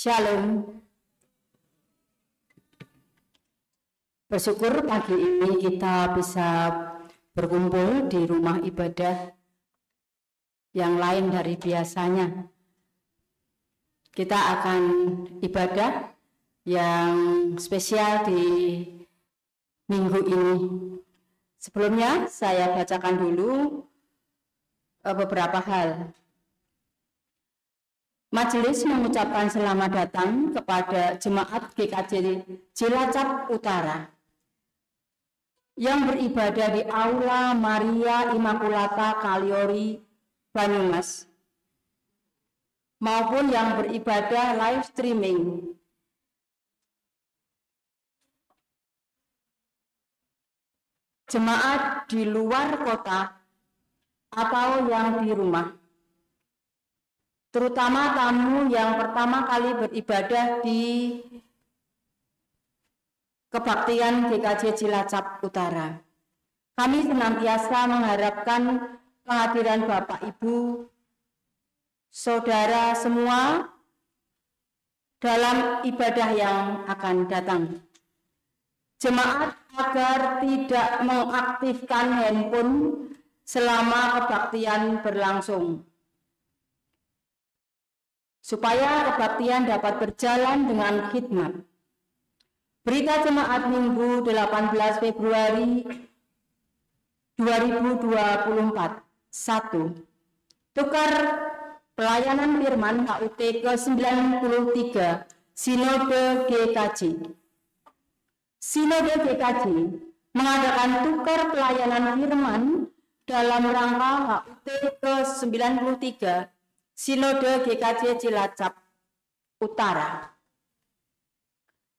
Shalom. Bersyukur pagi ini kita bisa berkumpul di rumah ibadah yang lain dari biasanya. Kita akan ibadah yang spesial di minggu ini. Sebelumnya saya bacakan dulu beberapa hal. Majelis mengucapkan selamat datang kepada Jemaat GKJ Cilacap Utara yang beribadah di Aula Maria Immaculata Kaliori, Banyumas, maupun yang beribadah live streaming. Jemaat di luar kota atau yang di rumah, terutama tamu yang pertama kali beribadah di Kebaktian GKJ Cilacap Utara. Kami senantiasa mengharapkan kehadiran Bapak, Ibu, Saudara semua dalam ibadah yang akan datang. Jemaat agar tidak mengaktifkan handphone selama kebaktian berlangsung, supaya kebaktian dapat berjalan dengan khidmat. Berita Jemaat Minggu 18 Februari 2024. 1. Tukar pelayanan firman HUT ke-93 Sinode GKJ. Sinode GKJ mengadakan tukar pelayanan firman dalam rangka HUT ke-93 Sinode GKJ Cilacap Utara.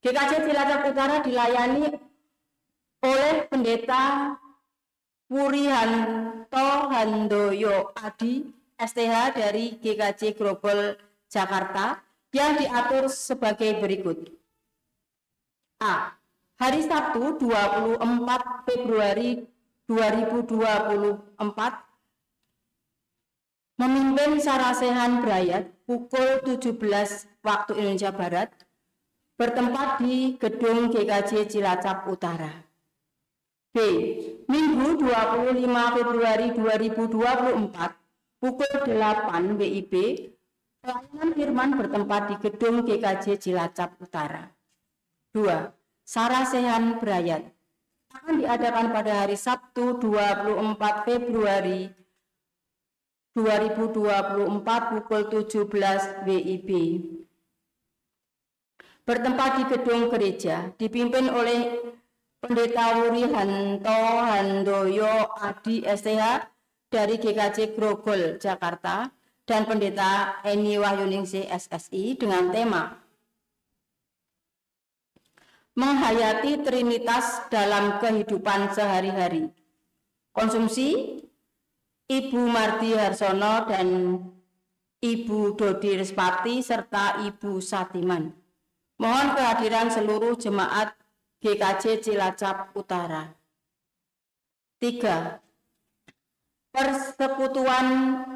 GKJ Cilacap Utara dilayani oleh Pendeta Wurihanto Handoyo Adi, STH dari GKJ Grogol, Jakarta, yang diatur sebagai berikut. A. Hari Sabtu 24 Februari 2024 memimpin sarasehan Brayat pukul 17 waktu Indonesia Barat, bertempat di gedung GKJ Cilacap Utara. B. Minggu 25 Februari 2024 pukul 8 WIB, pelayanan firman bertempat di gedung GKJ Cilacap Utara. 2. Sarasehan Brayat akan diadakan pada hari Sabtu 24 Februari 2024 pukul 17 WIB. Bertempat di gedung gereja, dipimpin oleh Pendeta Wurihanto Handoyo Adi, STH dari GKJ Grogol, Jakarta, dan Pendeta Eni Wahyuningsih, SSI, dengan tema menghayati Trinitas dalam kehidupan sehari-hari. Konsumsi Ibu Mardi Harsono dan Ibu Dodi Respati serta Ibu Satiman. Mohon kehadiran seluruh jemaat GKJ Cilacap Utara. 3. Persekutuan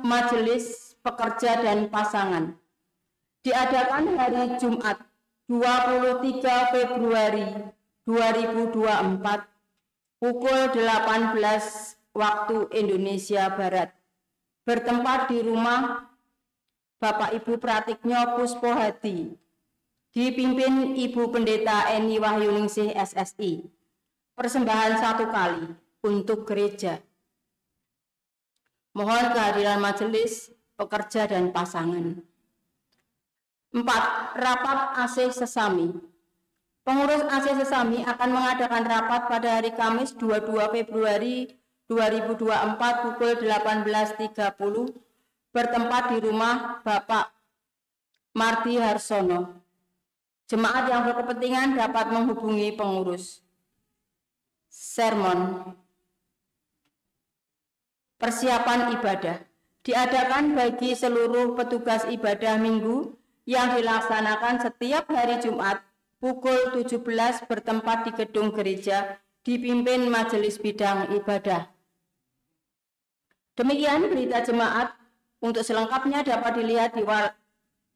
Majelis Pekerja dan Pasangan diadakan hari Jumat 23 Februari 2024 pukul 18 waktu Indonesia Barat, bertempat di rumah Bapak Ibu Pratiknyo Puspohadi, dipimpin Ibu Pendeta Eni Wahyuningsih, SSI. Persembahan 1 kali untuk gereja. Mohon kehadiran Majelis Pekerja dan Pasangan. 4. Rapat AC Sesami. Pengurus AC Sesami akan mengadakan rapat pada hari Kamis 22 Februari 2024 pukul 18.30 bertempat di rumah Bapak Mardi Harsono. Jemaat yang berkepentingan dapat menghubungi pengurus. Sermon. Persiapan ibadah diadakan bagi seluruh petugas ibadah minggu yang dilaksanakan setiap hari Jumat pukul 17 bertempat di gedung gereja, dipimpin Majelis Bidang Ibadah. Demikian berita jemaat. Untuk selengkapnya dapat dilihat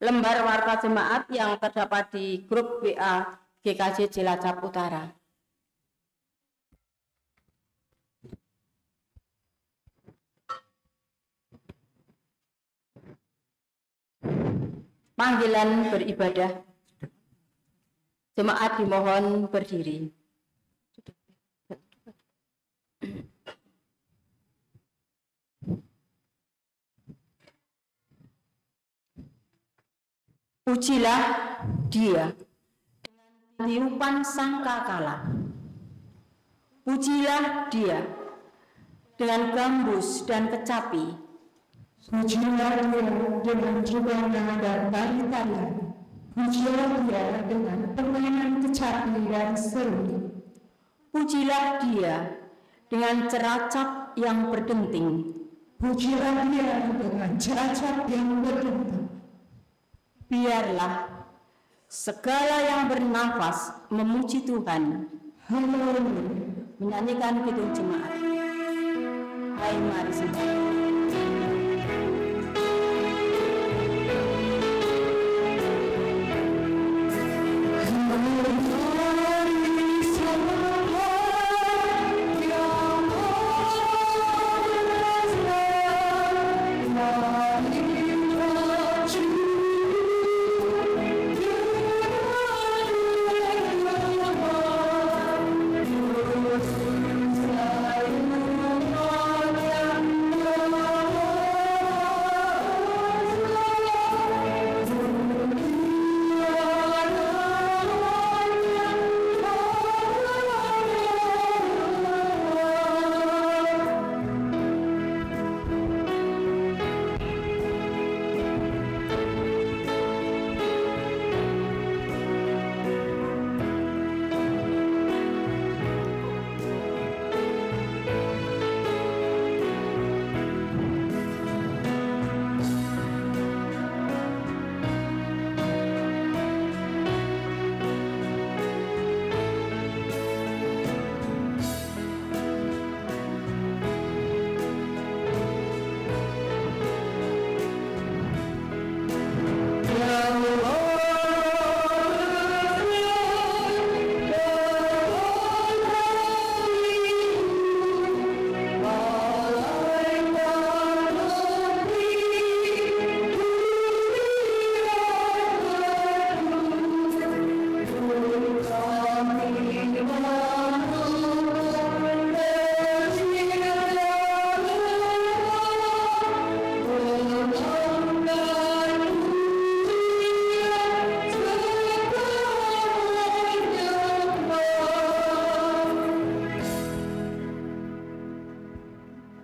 lembar warta jemaat yang terdapat di grup WA GKJ Cilacap Utara. Panggilan beribadah. Jemaat dimohon berdiri. Pujilah Dia dengan tiupan sangkakala. Pujilah Dia dengan gambus dan kecapi. Pujilah Dia dengan rebana dan tari-tarian. Pujilah Dia dengan permainan kecapi dan seruling. Pujilah Dia dengan ceracap yang berdenting. Pujilah Dia dengan ceracap yang berdenting. Biarlah segala yang bernafas memuji Tuhan. Haleluya. Menyanyikan kidung jemaat. Hai mari sembah.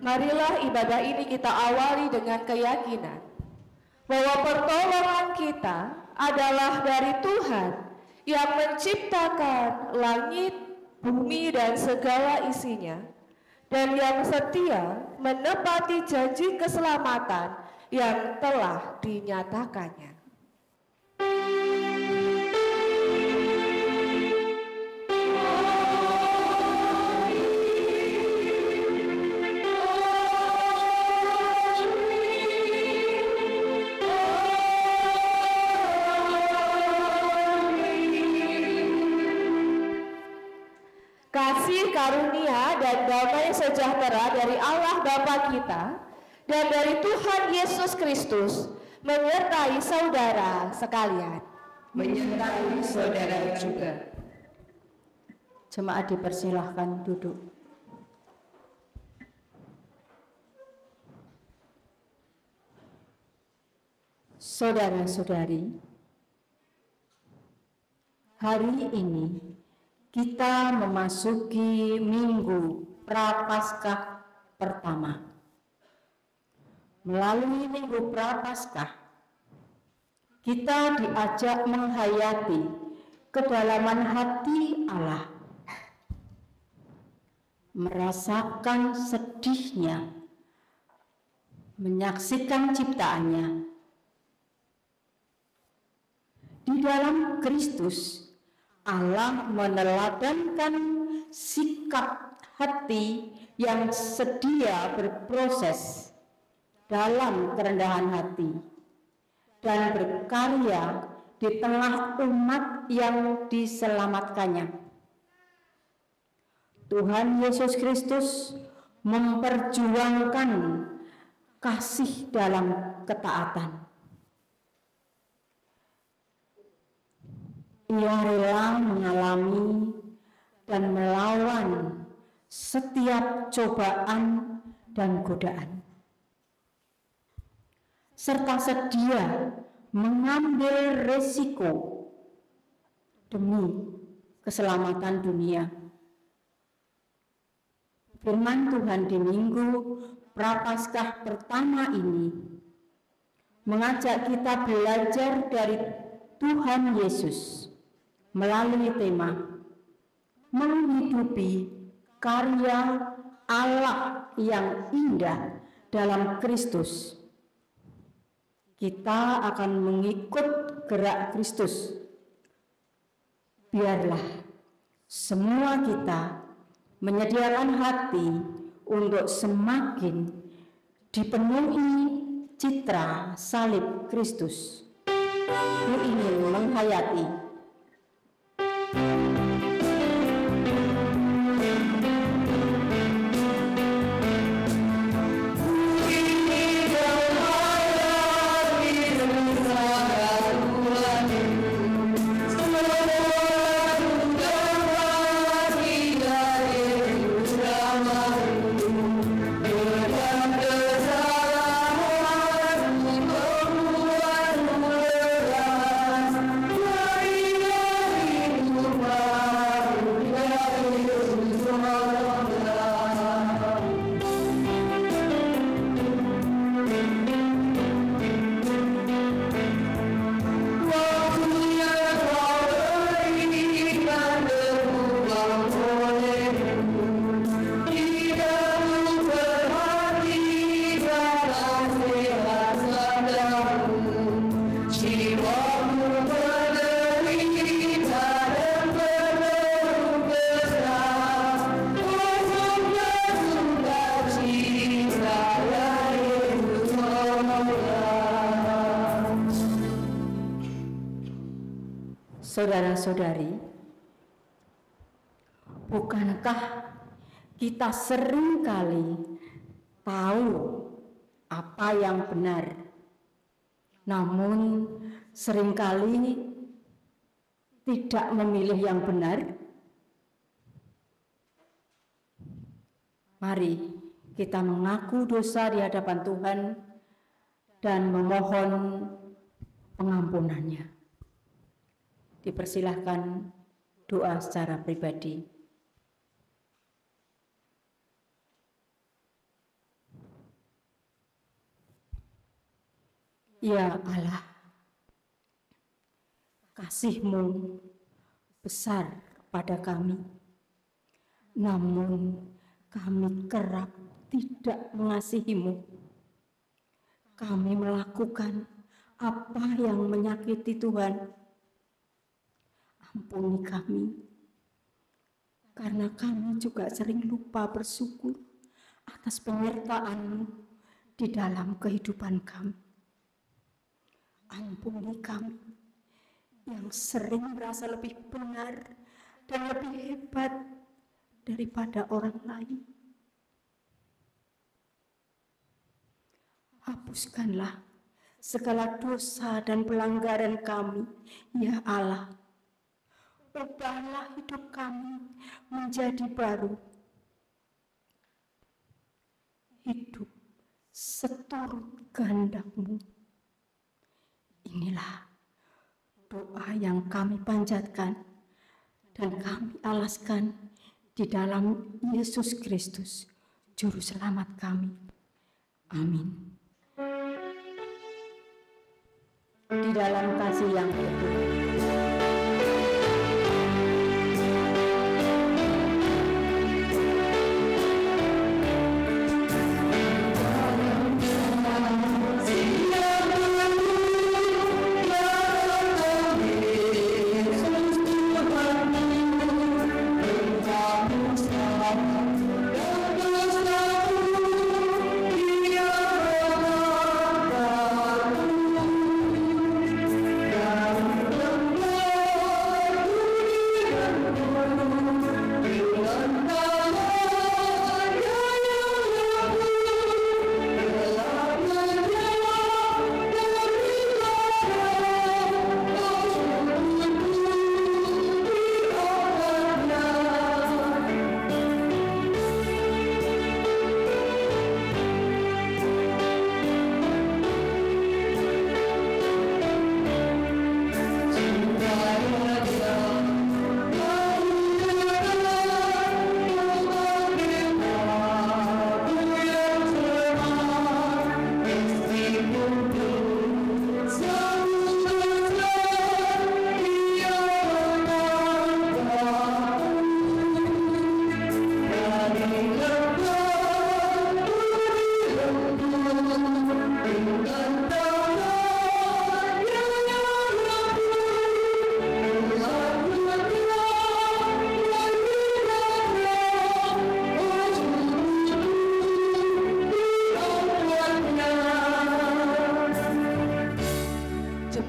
Marilah ibadah ini kita awali dengan keyakinan bahwa pertolongan kita adalah dari Tuhan yang menciptakan langit, bumi, dan segala isinya, dan yang setia menepati janji keselamatan yang telah dinyatakannya. Kasih karunia dan damai sejahtera dari Allah Bapa kita dan dari Tuhan Yesus Kristus menyertai saudara sekalian. Menyertai saudara juga. Jemaat dipersilahkan duduk. Saudara-saudari, hari ini kita memasuki Minggu Prapaskah pertama. Melalui Minggu Prapaskah, kita diajak menghayati kedalaman hati Allah, merasakan sedihnya, menyaksikan ciptaannya. Di dalam Kristus, Allah meneladankan sikap hati yang sedia berproses dalam kerendahan hati dan berkarya di tengah umat yang diselamatkannya. Tuhan Yesus Kristus memperjuangkan kasih dalam ketaatan. Ia rela mengalami dan melawan setiap cobaan dan godaan, serta sedia mengambil resiko demi keselamatan dunia. Firman Tuhan di Minggu Prapaskah pertama ini mengajak kita belajar dari Tuhan Yesus melalui tema menghidupi karya Allah yang indah dalam Kristus. Kita akan mengikut gerak Kristus. Biarlah semua kita menyediakan hati untuk semakin dipenuhi citra salib Kristus. Ku ingin menghayati saudara-saudari, bukankah kita seringkali tahu apa yang benar, namun seringkali tidak memilih yang benar? Mari kita mengaku dosa di hadapan Tuhan dan memohon pengampunannya. Dipersilahkan doa secara pribadi. Ya Allah, kasih-Mu besar pada kami, namun kami kerap tidak mengasihi-Mu. Kami melakukan apa yang menyakiti Tuhan. Ampuni kami, karena kami juga sering lupa bersyukur atas penyertaan-Mu di dalam kehidupan kami. Ampuni kami yang sering merasa lebih benar dan lebih hebat daripada orang lain. Hapuskanlah segala dosa dan pelanggaran kami, ya Allah. Ubahlah hidup kami menjadi baru. Hidup seturut kehendak-Mu. Inilah doa yang kami panjatkan dan kami alaskan di dalam Yesus Kristus, Juru Selamat kami. Amin. Di dalam kasih yang utuh.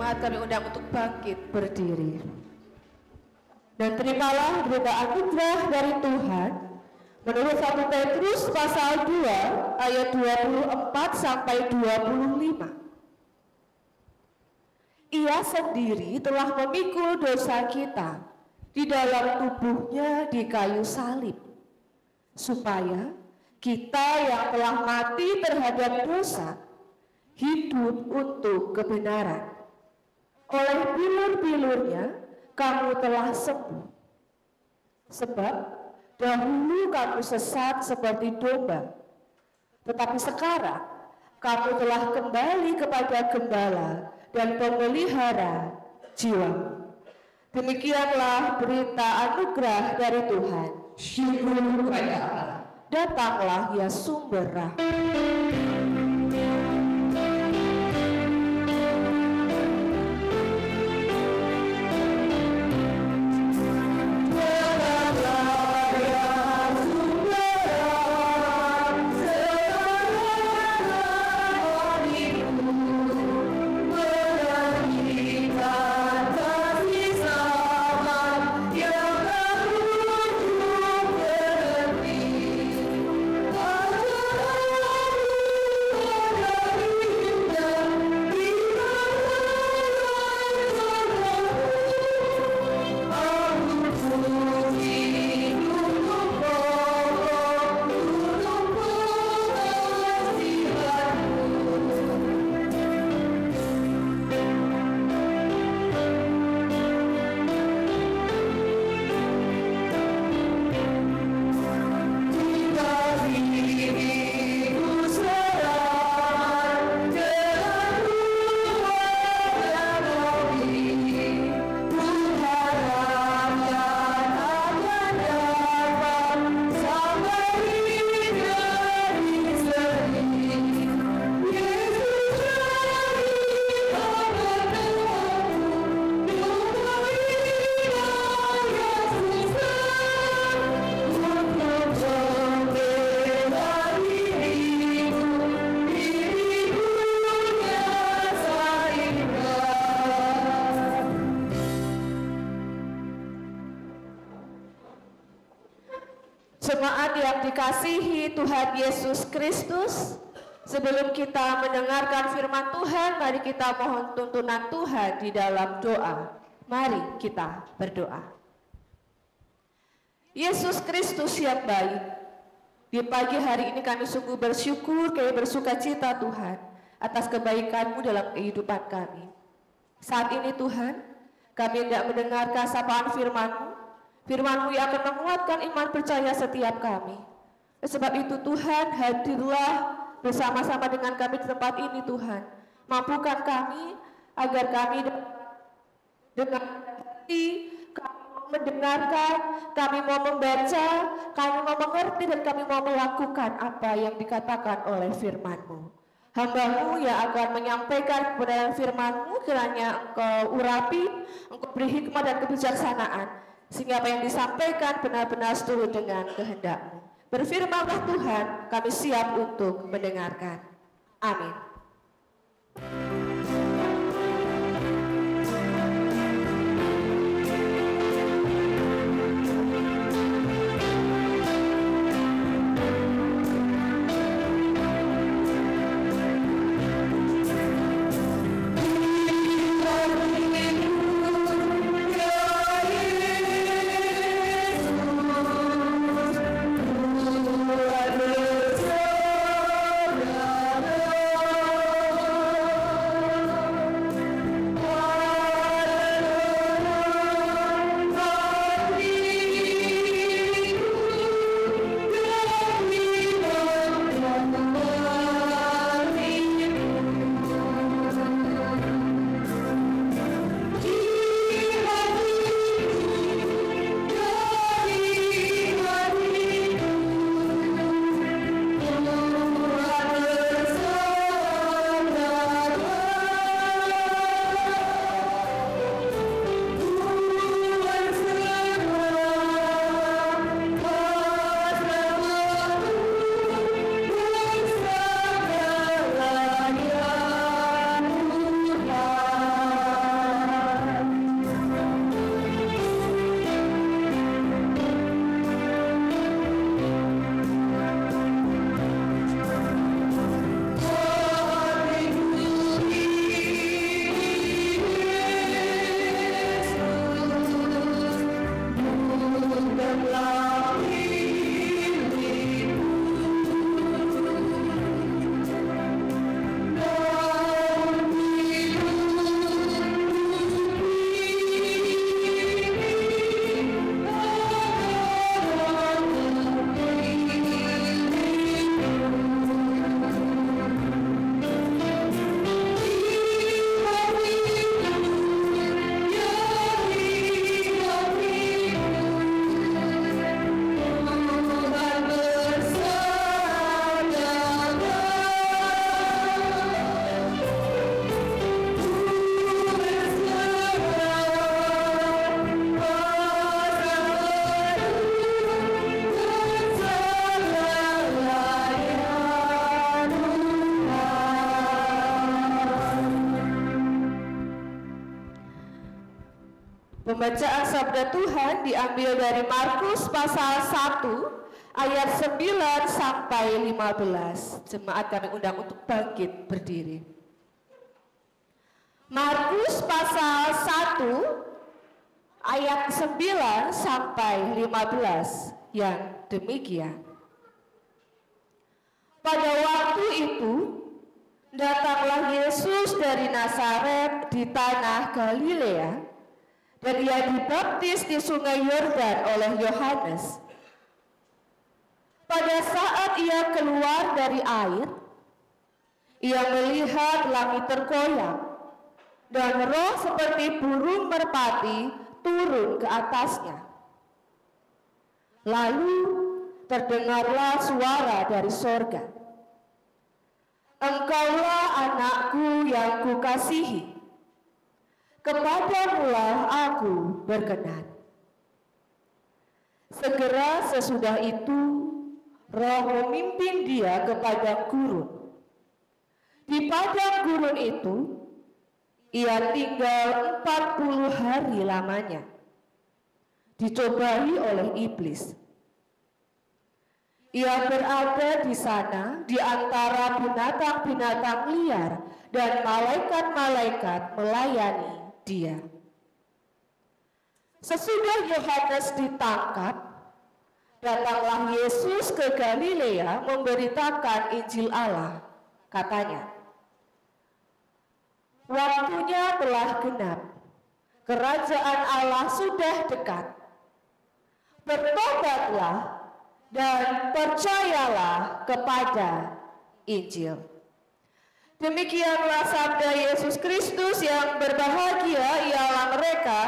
jemaat kami undang untuk bangkit berdiri. Dan terimalah berita anugerah dari Tuhan menurut 1 Petrus pasal 2 ayat 24 sampai 25. Ia sendiri telah memikul dosa kita di dalam tubuhnya di kayu salib, supaya kita yang telah mati terhadap dosa hidup untuk kebenaran. Oleh bilur-bilurnya kamu telah sembuh. Sebab dahulu kamu sesat seperti domba, tetapi sekarang kamu telah kembali kepada Gembala dan Pemelihara jiwa. Demikianlah berita anugerah dari Tuhan. Syukur kepada Allah. Datanglah ya sumber rahmat. Jemaat yang dikasihi Tuhan Yesus Kristus, sebelum kita mendengarkan firman Tuhan, mari kita mohon tuntunan Tuhan di dalam doa. Mari kita berdoa. Yesus Kristus yang baik, di pagi hari ini kami sungguh bersyukur, kami bersuka cita Tuhan atas kebaikan-Mu dalam kehidupan kami. Saat ini Tuhan, kami hendak mendengarkan sapaan firman-Mu, firman-Mu yang akan menguatkan iman percaya setiap kami. Sebab itu Tuhan, hadirlah bersama-sama dengan kami di tempat ini Tuhan. Mampukan kami agar kami dengan hati, kami mau mendengarkan, kami mau membaca, kami mau mengerti, dan kami mau melakukan apa yang dikatakan oleh firman-Mu. Hamba-Mu yang akan menyampaikan kebenaran firman-Mu, kiranya Engkau urapi, Engkau beri hikmah dan kebijaksanaan, sehingga apa yang disampaikan benar-benar seturut dengan kehendak-Mu. Berfirmanlah Tuhan, kami siap untuk mendengarkan. Amin. Pembacaan sabda Tuhan diambil dari Markus pasal 1 ayat 9 sampai 15. Jemaat kami undang untuk bangkit berdiri. Markus pasal 1 ayat 9 sampai 15 yang demikian. Pada waktu itu datanglah Yesus dari Nazaret di tanah Galilea, dan ia dibaptis di sungai Yordan oleh Yohanes. Pada saat ia keluar dari air, ia melihat langit tergoyang, dan roh seperti burung merpati turun ke atasnya. Lalu terdengarlah suara dari sorga, "Engkaulah anakku yang kukasihi, kepadamulah aku berkenan." Segera sesudah itu, roh memimpin dia ke padang gurun. Di padang gurun itu, ia tinggal 40 hari lamanya, dicobai oleh iblis. Ia berada di sana di antara binatang-binatang liar, dan malaikat-malaikat melayani dia. Sesudah Yohanes ditangkap, datanglah Yesus ke Galilea memberitakan Injil Allah. Katanya, "Waktunya telah genap, kerajaan Allah sudah dekat. Bertobatlah dan percayalah kepada Injil." Demikianlah sabda Yesus Kristus. Yang berbahagia ialah mereka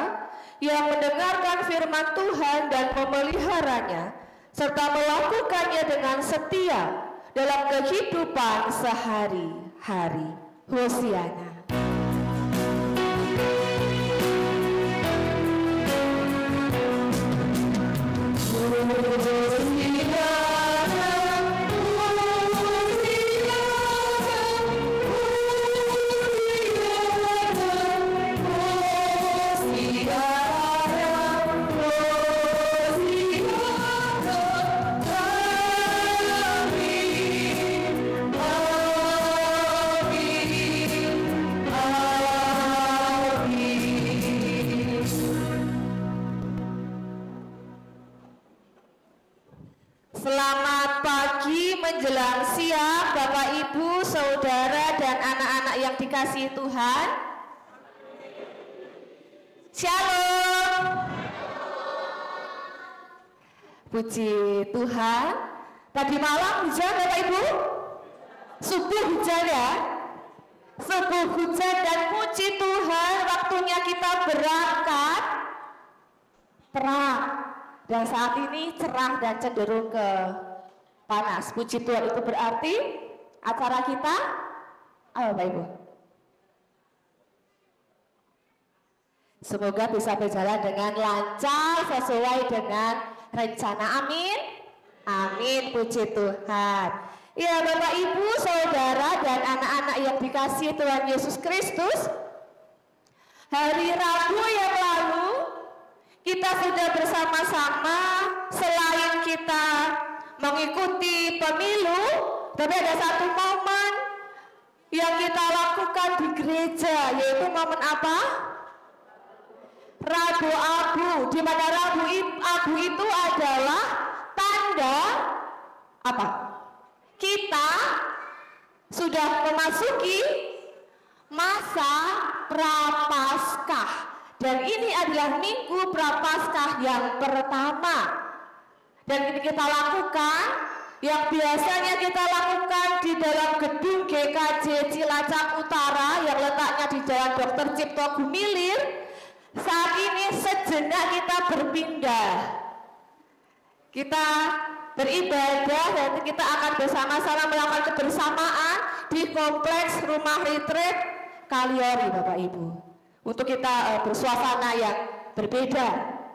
yang mendengarkan firman Tuhan dan memeliharanya, serta melakukannya dengan setia dalam kehidupan sehari-hari. Hosiana. Selamat pagi menjelang siang, Bapak, Ibu, Saudara, dan anak-anak yang dikasihi Tuhan. Shalom. Puji Tuhan. Tadi malam hujan, Bapak, Ibu? Subuh hujan ya? Subuh hujan, dan puji Tuhan waktunya kita berangkat terang. Dan saat ini cerah dan cenderung ke panas. Puji Tuhan, itu berarti acara kita, ayo Bapak Ibu, semoga bisa berjalan dengan lancar sesuai dengan rencana. Amin. Amin, puji Tuhan. Ya Bapak, Ibu, Saudara, dan anak-anak yang dikasihi Tuhan Yesus Kristus, hari Rabu yang lalu kita sudah bersama-sama, selain kita mengikuti pemilu, tapi ada satu momen yang kita lakukan di gereja, yaitu momen apa? Rabu Abu, di mana Rabu Abu itu adalah tanda apa? Kita sudah memasuki masa Prapaskah. Dan ini adalah minggu Prapaskah yang pertama. Dan ini kita lakukan, yang biasanya kita lakukan di dalam gedung GKJ Cilacap Utara yang letaknya di Jalan Dr. Cipto Gumilir. Saat ini sejenak kita berpindah. Kita beribadah dan kita akan bersama-sama melakukan kebersamaan di kompleks rumah retreat Kaliori, Bapak Ibu. Untuk kita bersuasana yang berbeda,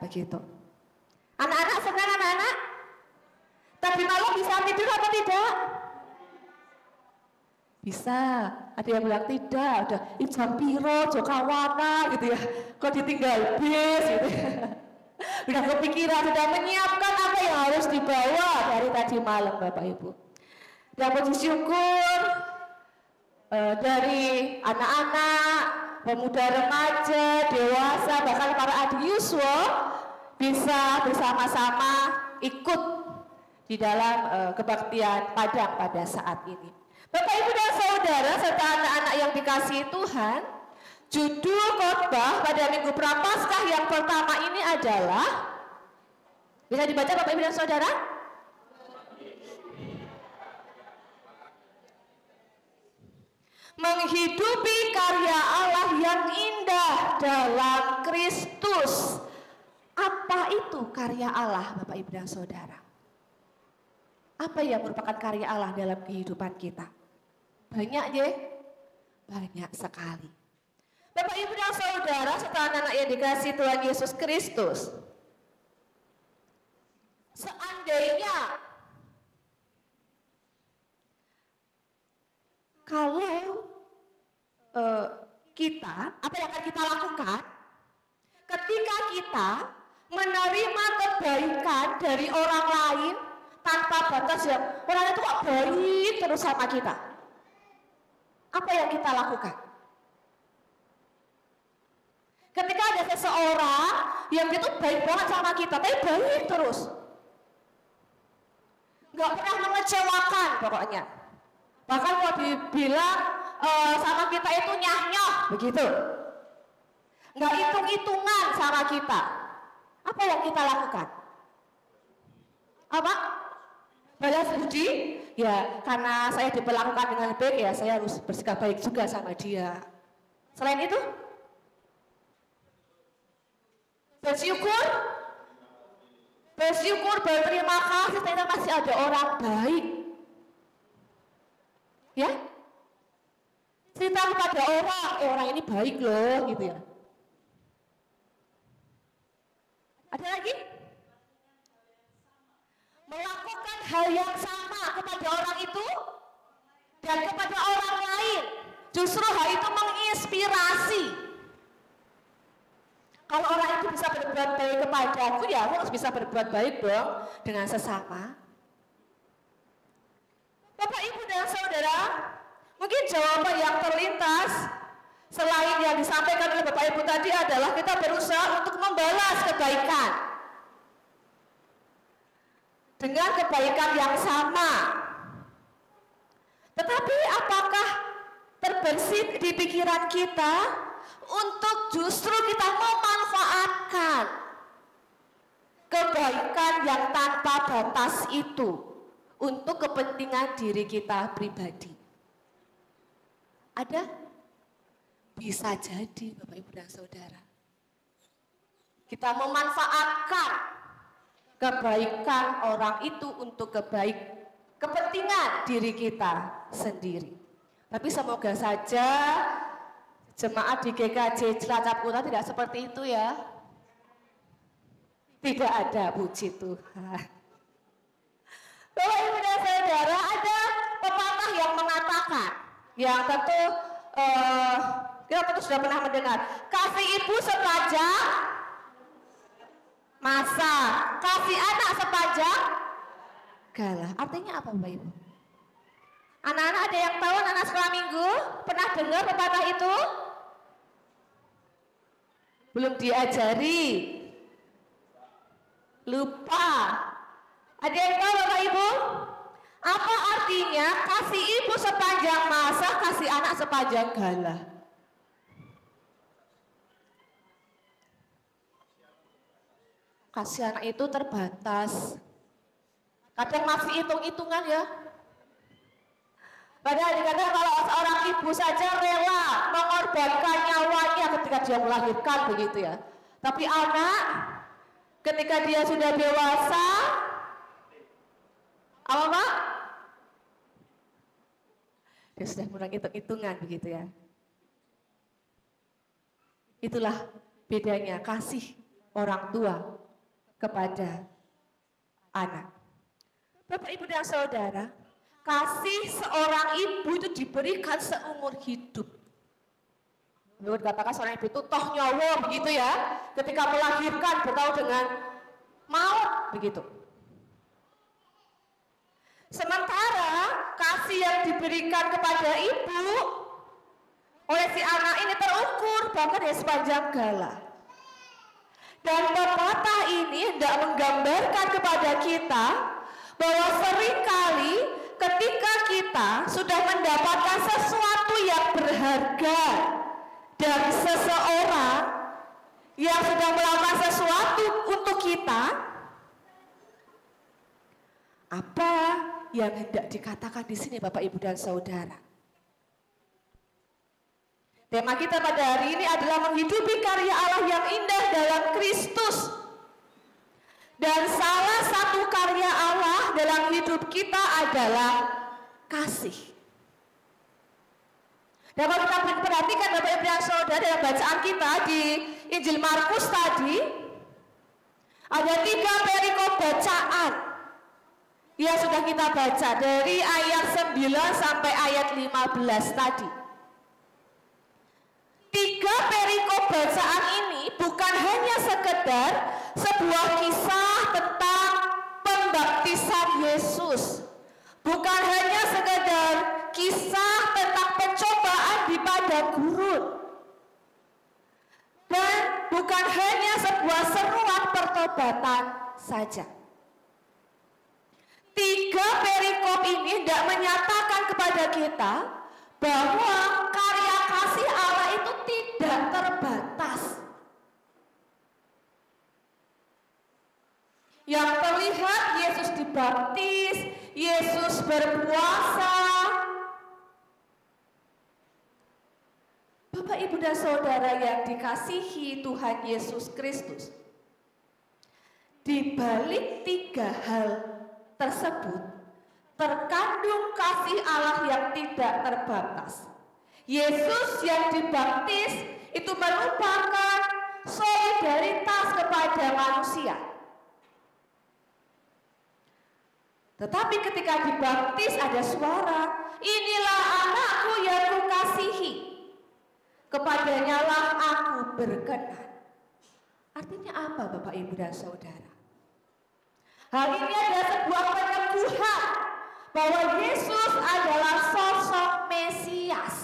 begitu. Anak-anak senang, anak-anak? Tadi malam bisa tidur atau tidak? Bisa, ada yang bilang tidak, udah jam piro, Jokawana gitu ya, kok ditinggal bis gitu ya. Udah kepikiran, sudah menyiapkan apa yang harus dibawa dari tadi malam Bapak Ibu. Dan puji syukur dari anak-anak, pemuda remaja, dewasa, bahkan para adiuswa bisa bersama-sama ikut di dalam kebaktian Padang pada saat ini. Bapak Ibu dan Saudara serta anak-anak yang dikasihi Tuhan, judul khotbah pada Minggu Prapaskah yang pertama ini adalah, bisa dibaca Bapak Ibu dan Saudara? Menghidupi karya Allah yang indah dalam Kristus. Apa itu karya Allah Bapak Ibu dan Saudara? Apa yang merupakan karya Allah dalam kehidupan kita? Banyak ya? Banyak sekali. Bapak Ibu dan Saudara serta anak-anak yang dikasihi Tuhan Yesus Kristus, seandainya kalau kita, apa yang akan kita lakukan ketika kita menerima kebaikan dari orang lain tanpa batas, yang orang itu kok baik terus sama kita, apa yang kita lakukan? Ketika ada seseorang yang itu baik banget sama kita, tapi baik terus, nggak pernah mengecewakan pokoknya, bahkan kalau dibilang sama kita itu nyah-nyoh begitu, nggak hitung-hitungan sama kita, apa yang kita lakukan? Apa? Balas budi? Ya, karena saya diperlakukan dengan baik, ya saya harus bersikap baik juga sama dia. Selain itu, bersyukur, berterima kasih ternyata masih ada orang baik. Ya, cerita kepada orang ini baik loh, gitu ya. Ada lagi? Melakukan hal yang sama kepada orang itu dan kepada orang lain. Justru hal itu menginspirasi. Kalau orang itu bisa berbuat baik kepadaku, ya aku harus bisa berbuat baik dong dengan sesama. Bapak, Ibu, dan Saudara, mungkin jawaban yang terlintas selain yang disampaikan oleh Bapak Ibu tadi adalah kita berusaha untuk membalas kebaikan dengan kebaikan yang sama. Tetapi apakah terbersit di pikiran kita untuk justru kita memanfaatkan kebaikan yang tanpa batas itu untuk kepentingan diri kita pribadi? Ada? Bisa jadi Bapak Ibu dan Saudara, kita memanfaatkan kebaikan orang itu untuk kepentingan diri kita sendiri. Tapi semoga saja jemaat di GKJ Cilacap Kota tidak seperti itu ya. Tidak ada, puji Tuhan. Bapak Ibu dan Saudara, ada pepatah yang mengatakan, yang tentu kita tentu sudah pernah mendengar, kasih ibu sepanjang masa, kasih anak sepanjang galah. Artinya apa Bapak Ibu? Anak-anak ada yang tahu, anak sekolah minggu pernah dengar pepatah itu? Belum diajari, lupa. Ada yang tahu Bapak Ibu? Apa artinya kasih ibu sepanjang masa, kasih anak sepanjang galah? Kasih anak itu terbatas. Kadang masih hitung-hitungan ya. Padahal dikatakan kalau seorang ibu saja rela mengorbankan nyawanya ketika dia melahirkan begitu ya. Tapi anak ketika dia sudah dewasa, apa Pak? Dia sudah kurang hitung-hitungan begitu ya. Itulah bedanya kasih orang tua kepada anak. Bapak, Ibu, dan Saudara, kasih seorang ibu itu diberikan seumur hidup. Menurut katakan seorang ibu itu toh nyawa begitu ya, ketika melahirkan bertemu dengan maut begitu. Sementara kasih yang diberikan kepada ibu oleh si anak ini terukur bahkan dari sepanjang gala. Dan pepatah ini hendak menggambarkan kepada kita bahwa seringkali ketika kita sudah mendapatkan sesuatu yang berharga dari seseorang yang sudah melakukan sesuatu untuk kita, apa yang hendak dikatakan di sini Bapak Ibu dan Saudara? Tema kita pada hari ini adalah menghidupi karya Allah yang indah dalam Kristus. Dan salah satu karya Allah dalam hidup kita adalah kasih. Dapat kita perhatikan Bapak Ibu dan Saudara dalam bacaan kita di Injil Markus tadi, ada 3 perikop bacaan yang sudah kita baca dari ayat 9 sampai ayat 15 tadi. 3 perikop bacaan ini bukan hanya sekedar sebuah kisah tentang pembaptisan Yesus, bukan hanya sekedar kisah tentang pencobaan di padang gurun, dan bukan hanya sebuah seruan pertobatan saja. 3 perikop ini hendak menyatakan kepada kita bahwa karya kasih Allah itu tidak terbatas. Yang terlihat Yesus dibaptis, Yesus berpuasa. Bapak, Ibu, dan Saudara yang dikasihi Tuhan Yesus Kristus, di balik 3 hal tersebut terkandung kasih Allah yang tidak terbatas. Yesus yang dibaptis itu merupakan solidaritas kepada manusia. Tetapi ketika dibaptis ada suara, inilah anakku yang kukasihi, kepadanya lah aku berkenan. Artinya apa Bapak, Ibu, dan Saudara? Hal ini adalah sebuah peneguhan bahwa Yesus adalah sosok Mesias.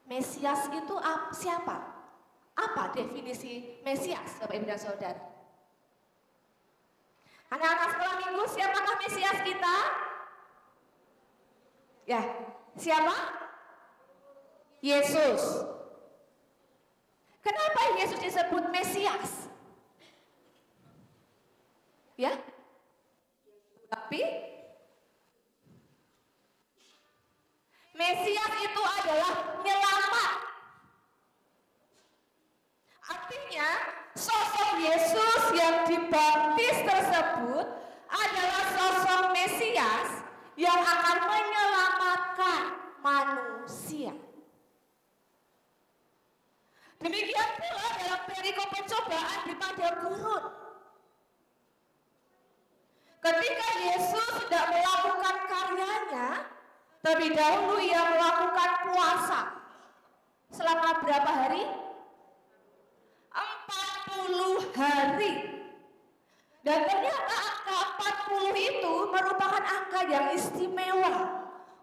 Mesias itu siapa? Apa definisi Mesias, Bapak, Ibu, dan Saudara? Anak-anak sekolah minggu, siapakah Mesias kita? Ya, siapa? Yesus. Kenapa Yesus disebut Mesias? Ya, tapi Mesias itu adalah penyelamat. Artinya sosok Yesus yang dibaptis tersebut adalah sosok Mesias yang akan menyelamatkan manusia. Demikian pula dalam perikop pencobaan di padang gurun. Ketika Yesus sudah melakukan karyanya, terlebih dahulu ia melakukan puasa. Selama berapa hari? 40 hari. Dan ternyata angka 40 itu merupakan angka yang istimewa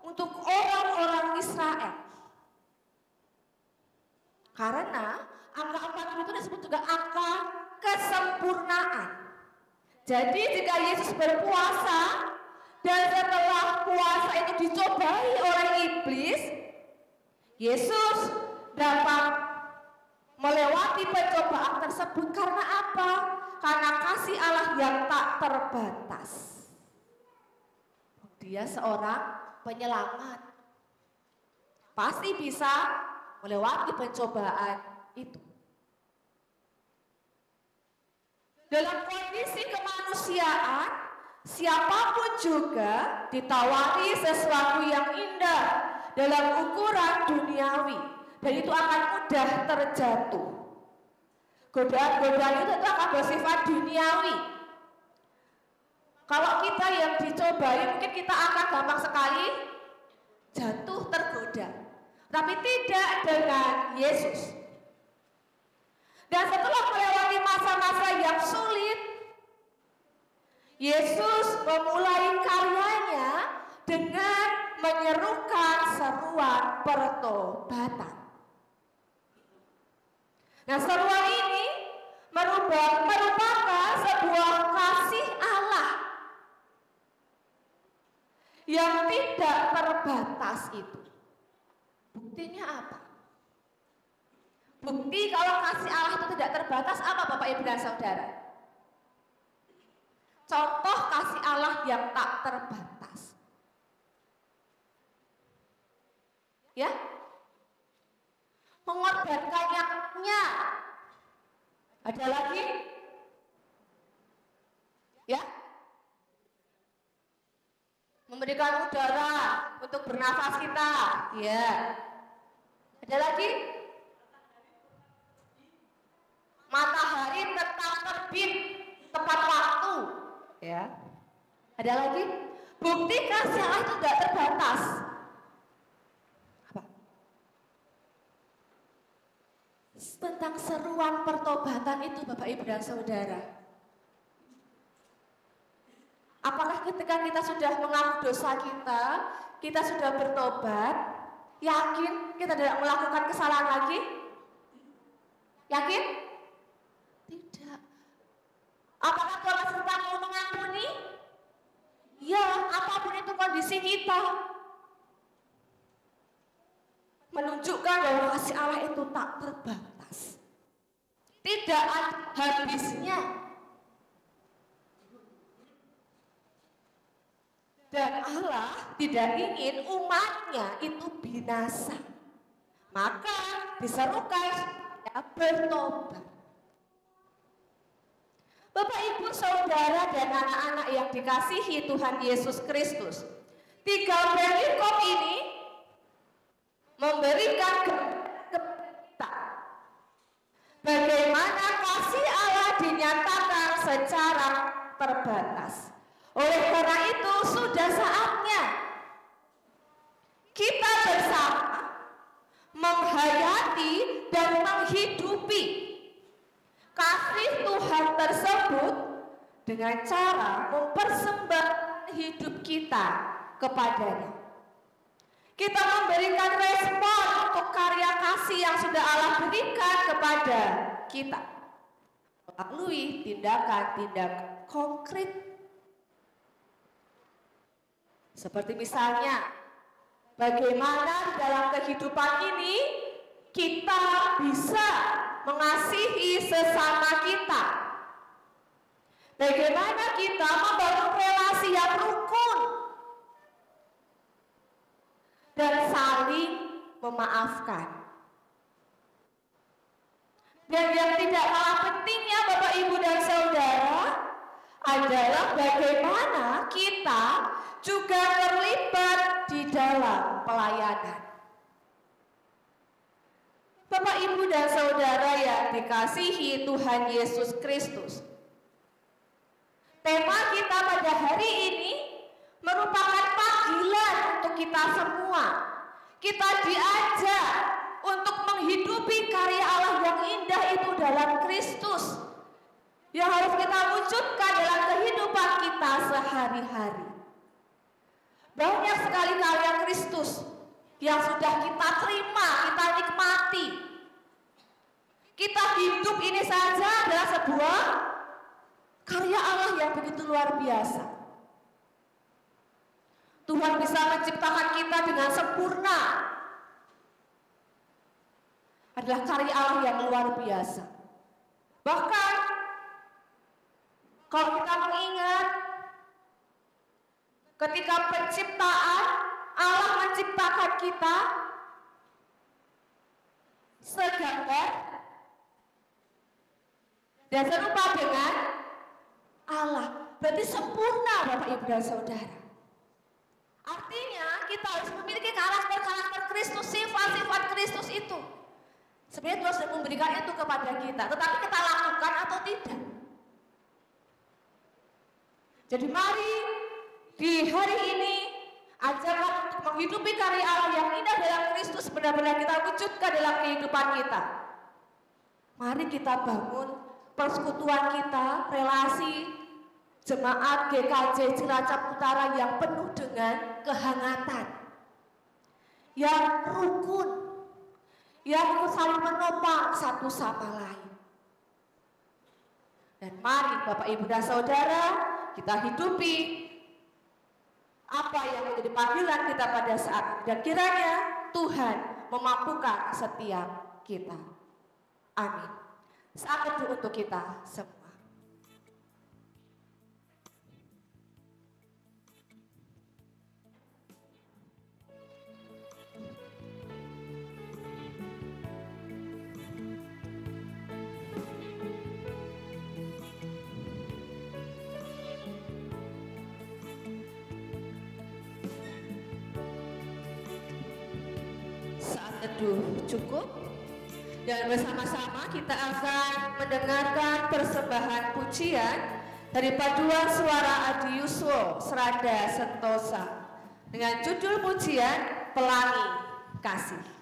untuk orang-orang Israel. Karena angka 40 itu disebut juga angka kesempurnaan. Jadi jika Yesus berpuasa dan setelah puasa itu dicobai oleh iblis, Yesus dapat melewati pencobaan tersebut karena apa? Karena kasih Allah yang tak terbatas. Dia seorang penyelamat, pasti bisa melewati pencobaan itu. Dalam kondisi kemanusiaan, siapapun juga ditawari sesuatu yang indah dalam ukuran duniawi, dan itu akan mudah terjatuh. Godaan-godaan itu akan bersifat duniawi. Kalau kita yang dicobai mungkin kita akan gampang sekali jatuh tergoda. Tapi tidak dengan Yesus. Dan setelah melewati masa-masa yang sulit, Yesus memulai karyanya dengan menyerukan seruan pertobatan. Nah, seruan ini merupakan sebuah kasih Allah yang tidak terbatas itu. Buktinya apa? Bukti kalau kasih Allah itu tidak terbatas apa Bapak Ibu dan Saudara? Contoh kasih Allah yang tak terbatas. Ya? Mengorbankan nyawanya. Ada lagi? Ya? Memberikan udara untuk bernafas kita. Ya. Ada lagi? Matahari tetap terbit tepat waktu. Ya. Ada lagi? Bukti kasih Allah itu tidak terbatas. Apa? Tentang seruan pertobatan itu Bapak Ibu dan Saudara. Apakah ketika kita sudah mengaku dosa kita sudah bertobat, yakin kita tidak melakukan kesalahan lagi? Yakin? Tidak. Apakah Tuhan masih tetap mau mengampuni? Ya, apapun itu kondisi kita. Menunjukkan bahwa kasih Allah itu tak terbatas. Tidak ada habisnya. Dan Allah tidak ingin umatnya itu binasa. Maka diserukan supaya bertobat. Bapak Ibu Saudara dan anak-anak yang dikasihi Tuhan Yesus Kristus, 3 perikop ini memberikan kita bagaimana kasih Allah dinyatakan secara terbatas. Oleh karena itu sudah saatnya kita bersama menghayati dan menghidupi kasih Tuhan tersebut dengan cara mempersembahkan hidup kita kepadanya. Kita memberikan respon untuk karya kasih yang sudah Allah berikan kepada kita melalui tindakan-tindakan konkret. Seperti misalnya, bagaimana dalam kehidupan ini kita bisa mengasihi sesama kita. Bagaimana kita membangun relasi yang rukun dan saling memaafkan. Dan yang tidak kalah pentingnya Bapak Ibu dan Saudara adalah bagaimana kita juga terlibat di dalam pelayanan. Bapak Ibu dan Saudara yang dikasihi Tuhan Yesus Kristus, tema kita pada hari ini merupakan panggilan untuk kita semua. Kita diajak untuk menghidupi karya Allah yang indah itu dalam Kristus, yang harus kita wujudkan dalam kehidupan kita sehari-hari. Banyak sekali karya Kristus yang sudah kita terima, kita nikmati. Kita hidup ini saja adalah sebuah karya Allah yang begitu luar biasa. Tuhan bisa menciptakan kita dengan sempurna. Adalah karya Allah yang luar biasa. Bahkan kalau kita mengingat ketika penciptaan, Allah menciptakan kita segambar dan serupa dengan Allah. Berarti sempurna Bapak Ibu dan Saudara. Artinya kita harus memiliki karakter-karakter Kristus, sifat-sifat Kristus itu. Sebenarnya Tuhan sudah memberikan itu kepada kita, tetapi kita lakukan atau tidak? Jadi mari di hari ini ajakan untuk menghidupi karya Allah yang indah dalam Kristus benar-benar kita wujudkan dalam kehidupan kita. Mari kita bangun persekutuan kita, relasi jemaat GKJ Cilacap Utara yang penuh dengan kehangatan, yang rukun, yang saling menopang satu sama lain. Dan mari Bapak Ibu dan Saudara, kita hidupi apa yang menjadi panggilan kita pada saat ini. Dan kiranya Tuhan memampukan setiap kita. Amin. Saat teduh untuk kita semua. Teduh cukup dan bersama-sama kita akan mendengarkan persembahan pujian dari paduan suara Adi Yuswo Serada Sentosa dengan judul pujian Pelangi Kasih.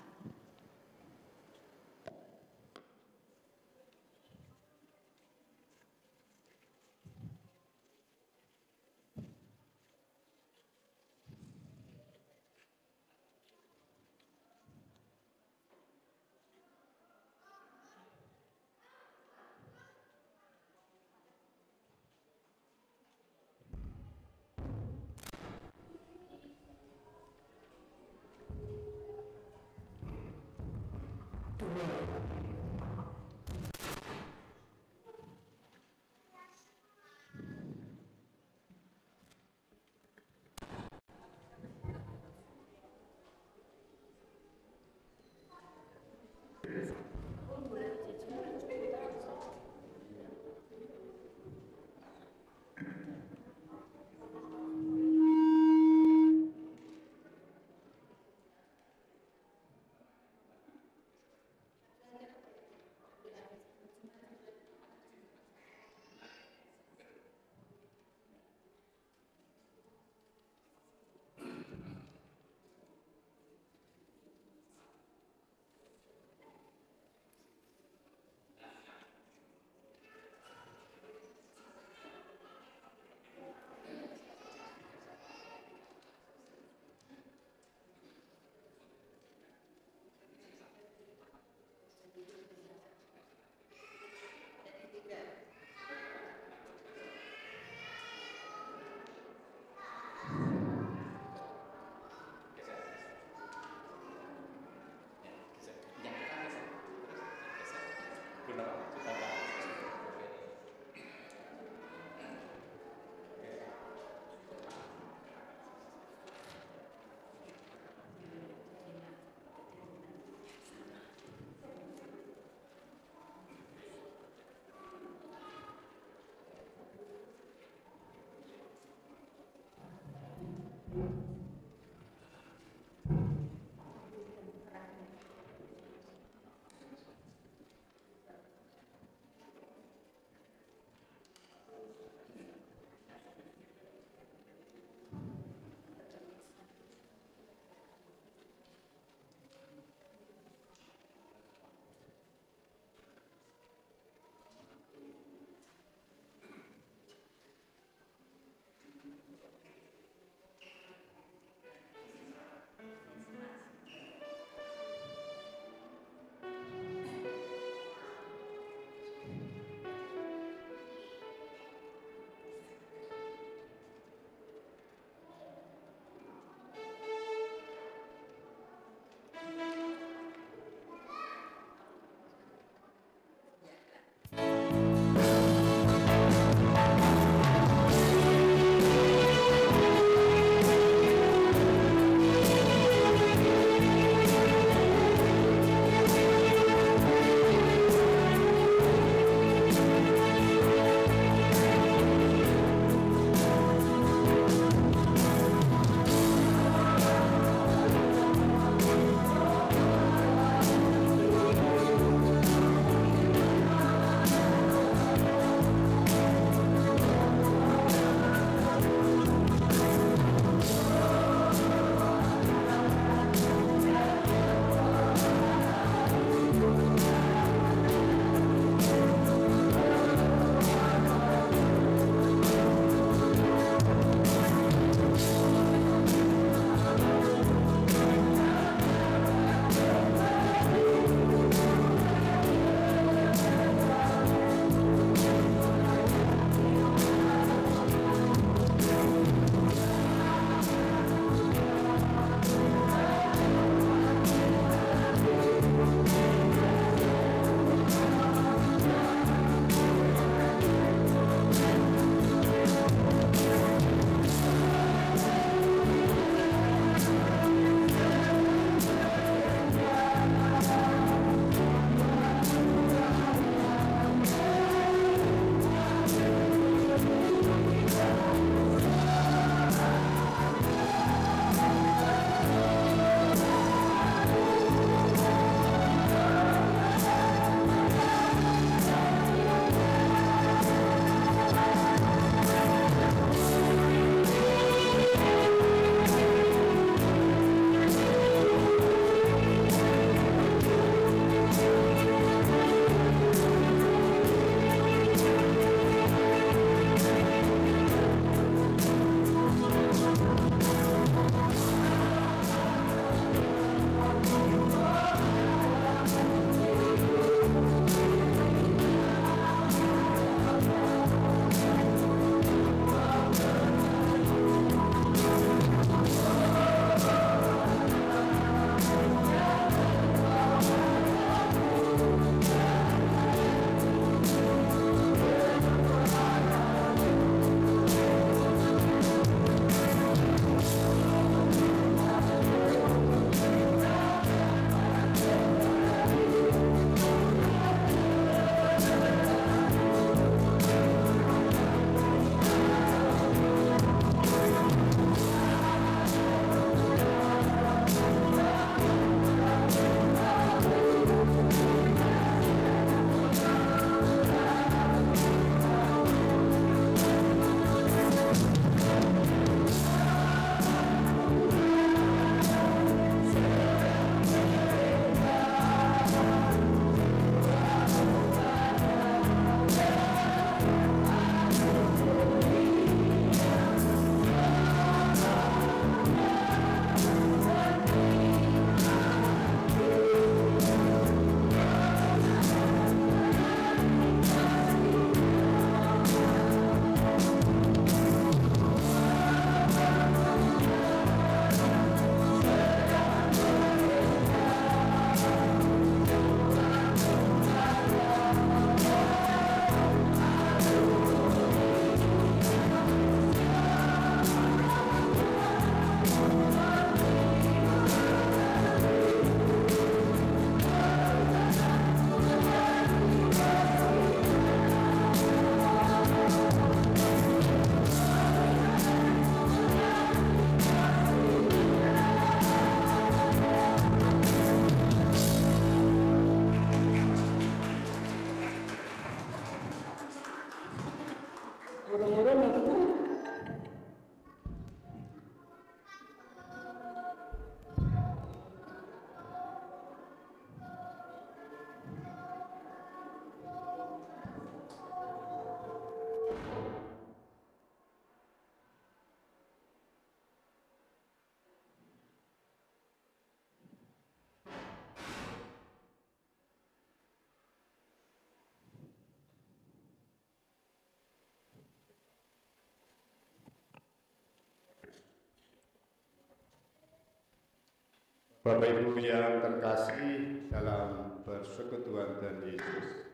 Bapak Ibu yang terkasih dalam persekutuan Tuhan Yesus,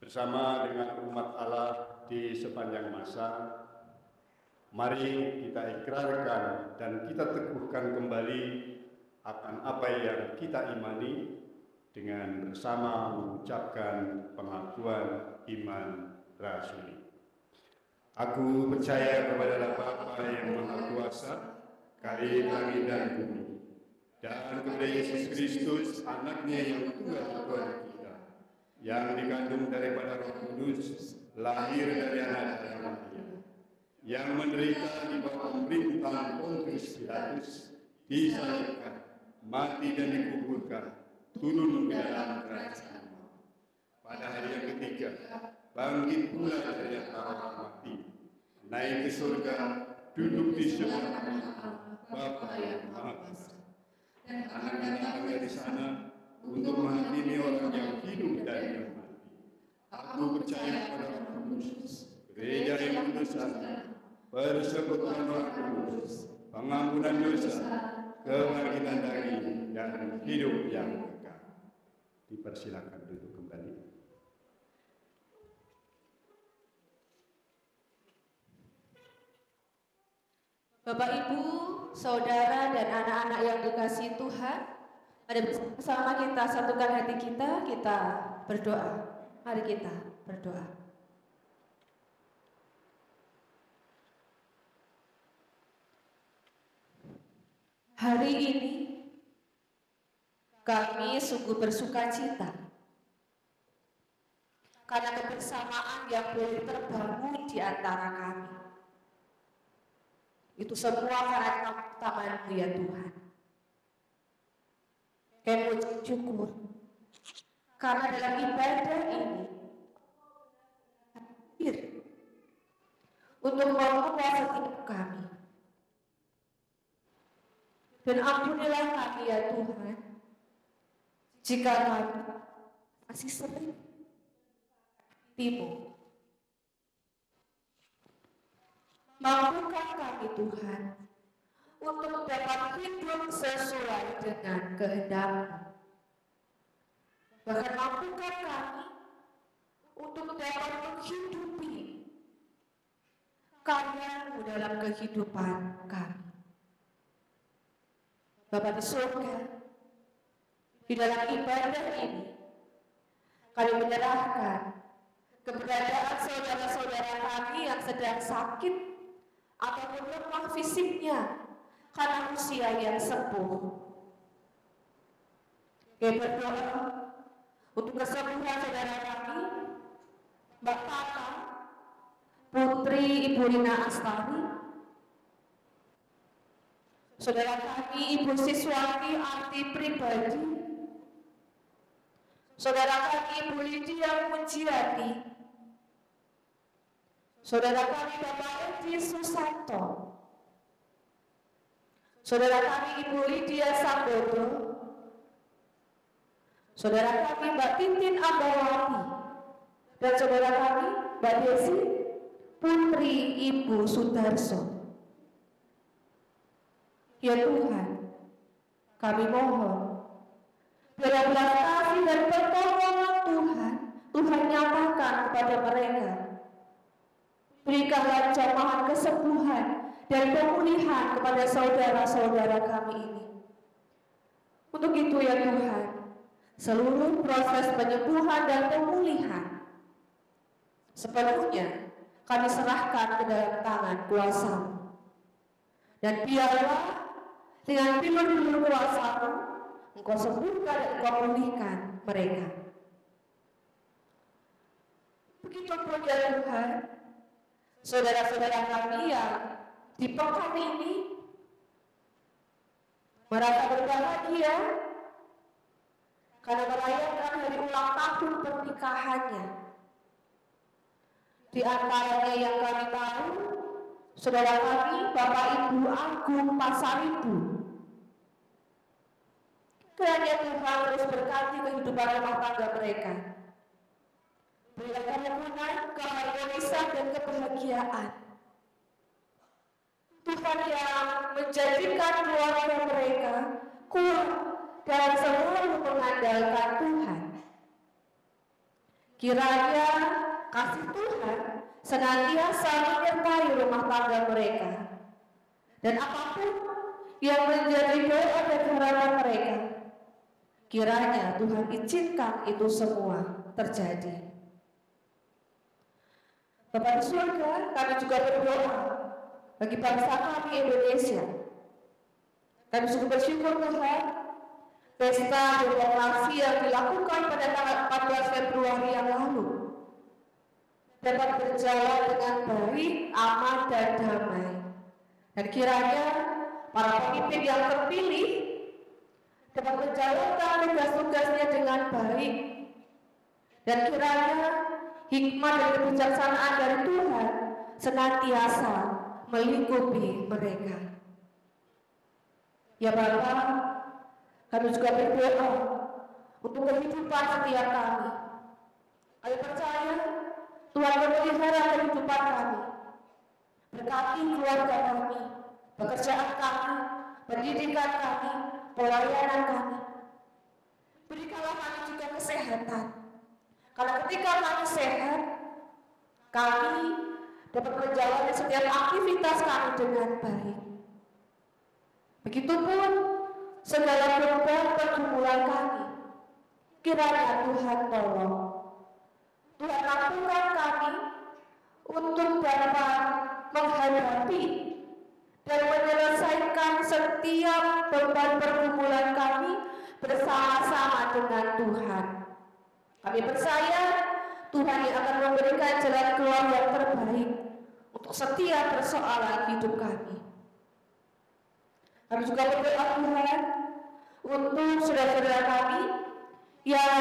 bersama dengan umat Allah di sepanjang masa, mari kita ikrarkan dan kita teguhkan kembali akan apa yang kita imani dengan bersama mengucapkan pengakuan iman rasuli. Aku percaya kepada Bapa yang Maha Kuasa, Kali langit dan bumi, dan kepada Yesus Kristus, anaknya yang tunggal Tuhan kita, yang dikandung daripada Roh Kudus, lahir dari anak Maria, yang menderita di bawah pemerintahan Pontius Pilatus, disalibkan, mati dan dikuburkan, turun ke dalam kerajaan maut. Pada hari yang ketiga, bangkit pula dari antara orang mati, naik ke surga, duduk di sebelah Bapa yang Maha Kuasa, dan akan datang dari sana untuk menghakimi orang yang hidup dan yang mati. Aku percaya pada Roh Kudus, gereja yang kudus, persekutuan Roh Kudus, pengampunan dosa, kebangkitan daging, dan hidup yang kekal. Dipersilakan duduk kembali. Bapak, Ibu, saudara, dan anak-anak yang dikasihi Tuhan, mari bersama kita satukan hati kita berdoa. Mari kita berdoa. Hari ini kami sungguh bersuka cita karena kebersamaan yang boleh terbangun di antara kami. Itu semua karena tangan-Mu ya Tuhan. Kami mengucap syukur karena dalam ibadah ini hadir untuk membawa setiap kami. Dan ampunilah kami ya Tuhan, jika kami masih sering tipu. Mampukan kami Tuhan untuk dapat hidup sesuai dengan kehendak-Mu. Bahkan mampukan kami untuk dapat menghidupi karya-Mu dalam kehidupan kami. Bapa di surga, di dalam ibadah ini kami menyerahkan keberadaan saudara-saudara kami yang sedang sakit ataupun lemah fisiknya karena usia yang sepuh. Kami berdoa untuk kesembuhan saudara kami, Mbak Tata, Putri Ibu Rina Astari, saudara kami Ibu Siswati Arti Pribadi, saudara kami Ibu Lydia Munjiati, saudara kami Bapak Edi Susanto, saudara kami Ibu Lydia Sambodo, saudara kami Mbak Tintin Ambawati, dan saudara kami Mbak Desi Putri Ibu Sudarso. Ya Tuhan, kami mohon biar belas kasih dan pertolongan Tuhan nyatakan kepada mereka. Berikanlah jamahan kesembuhan dan pemulihan kepada saudara-saudara kami ini. Untuk itu ya Tuhan, seluruh proses penyembuhan dan pemulihan sepenuhnya kami serahkan ke dalam tangan kuasa-Mu. Dan biarlah dengan pilur-pilur kuasa-Mu, Engkau sembuhkan dan Engkau pulihkan mereka. Begitupun ya Tuhan, saudara-saudara kami yang di pekan ini merasa berbahagia karena merayakan hari ulang tahun pernikahannya. Di antaranya yang kami tahu, saudara kami Bapak Ibu Agung Pasaribu. Kiranya Tuhan terus berkati kehidupan rumah tangga mereka. Berikan kerukunan, keharmonisan, dan kebahagiaan. Tuhan kehidupan yang menjadikan keluarga mereka kuat dan selalu mengandalkan Tuhan. Kiranya kasih Tuhan senantiasa menyertai rumah tangga mereka, dan apapun yang menjadi doa dan harapan mereka, kiranya Tuhan izinkan itu semua terjadi. Bapa di surga, kami juga berdoa bagi bangsa kami Indonesia. Kami sungguh bersyukur Tuhan, pesta demokrasi yang dilakukan pada tanggal 14 Februari yang lalu dapat berjalan dengan baik, aman, dan damai. Dan kiranya para pemimpin yang terpilih dapat menjalankan tugas-tugasnya dengan baik, dan kiranya hikmat dan kebijaksanaan dari Tuhan senantiasa melingkupi mereka. Ya Bapa, kami juga berdoa untuk kehidupan setiap kami. Kami percaya Tuhan memelihara kehidupan kami, berkati keluarga kami, pekerjaan kami, pendidikan kami, pelayanan kami. Berikanlah kami juga kesehatan, karena ketika kami sehat, kami dapat menjalani setiap aktivitas kami dengan baik. Begitupun segala beban pergumulan kami, kiranya Tuhan tolong. Tuhan mampukan kami untuk dapat menghadapi dan menyelesaikan setiap beban pergumulan kami bersama-sama dengan Tuhan. Kami percaya Tuhan yang akan memberikan jalan keluar yang terbaik untuk setiap persoalan hidup kami. Kami juga berdoa Tuhan untuk saudara-saudara kami yang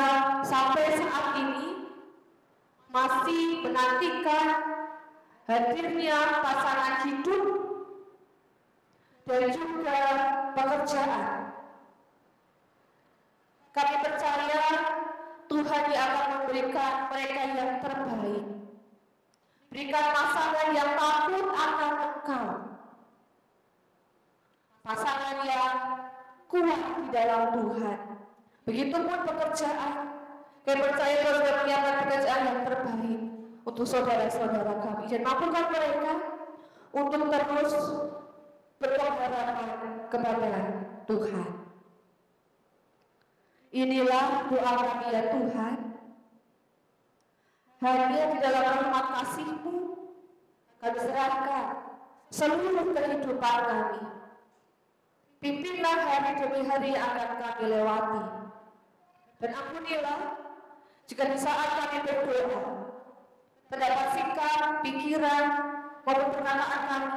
sampai saat ini masih menantikan hadirnya pasangan hidup dan juga pekerjaan. Kami percaya Tuhan yang akan memberikan mereka yang terbaik. Berikan pasangan yang takut akan Engkau, pasangan yang kuat di dalam Tuhan. Begitupun pekerjaan, kami percaya Tuhan sudah menyiapkan pekerjaan yang terbaik untuk saudara-saudara kami, dan mampukan mereka untuk terus berpengharapan kepada Tuhan. Inilah doa kami ya Tuhan. Hanya di dalam rahmat kasih-Mu kami serahkan seluruh kehidupan kami. Pimpinlah hari demi hari yang akan kami lewati, dan ampunilah jika di saat kami berdoa terdapat sikap, pikiran, maupun perkataan kami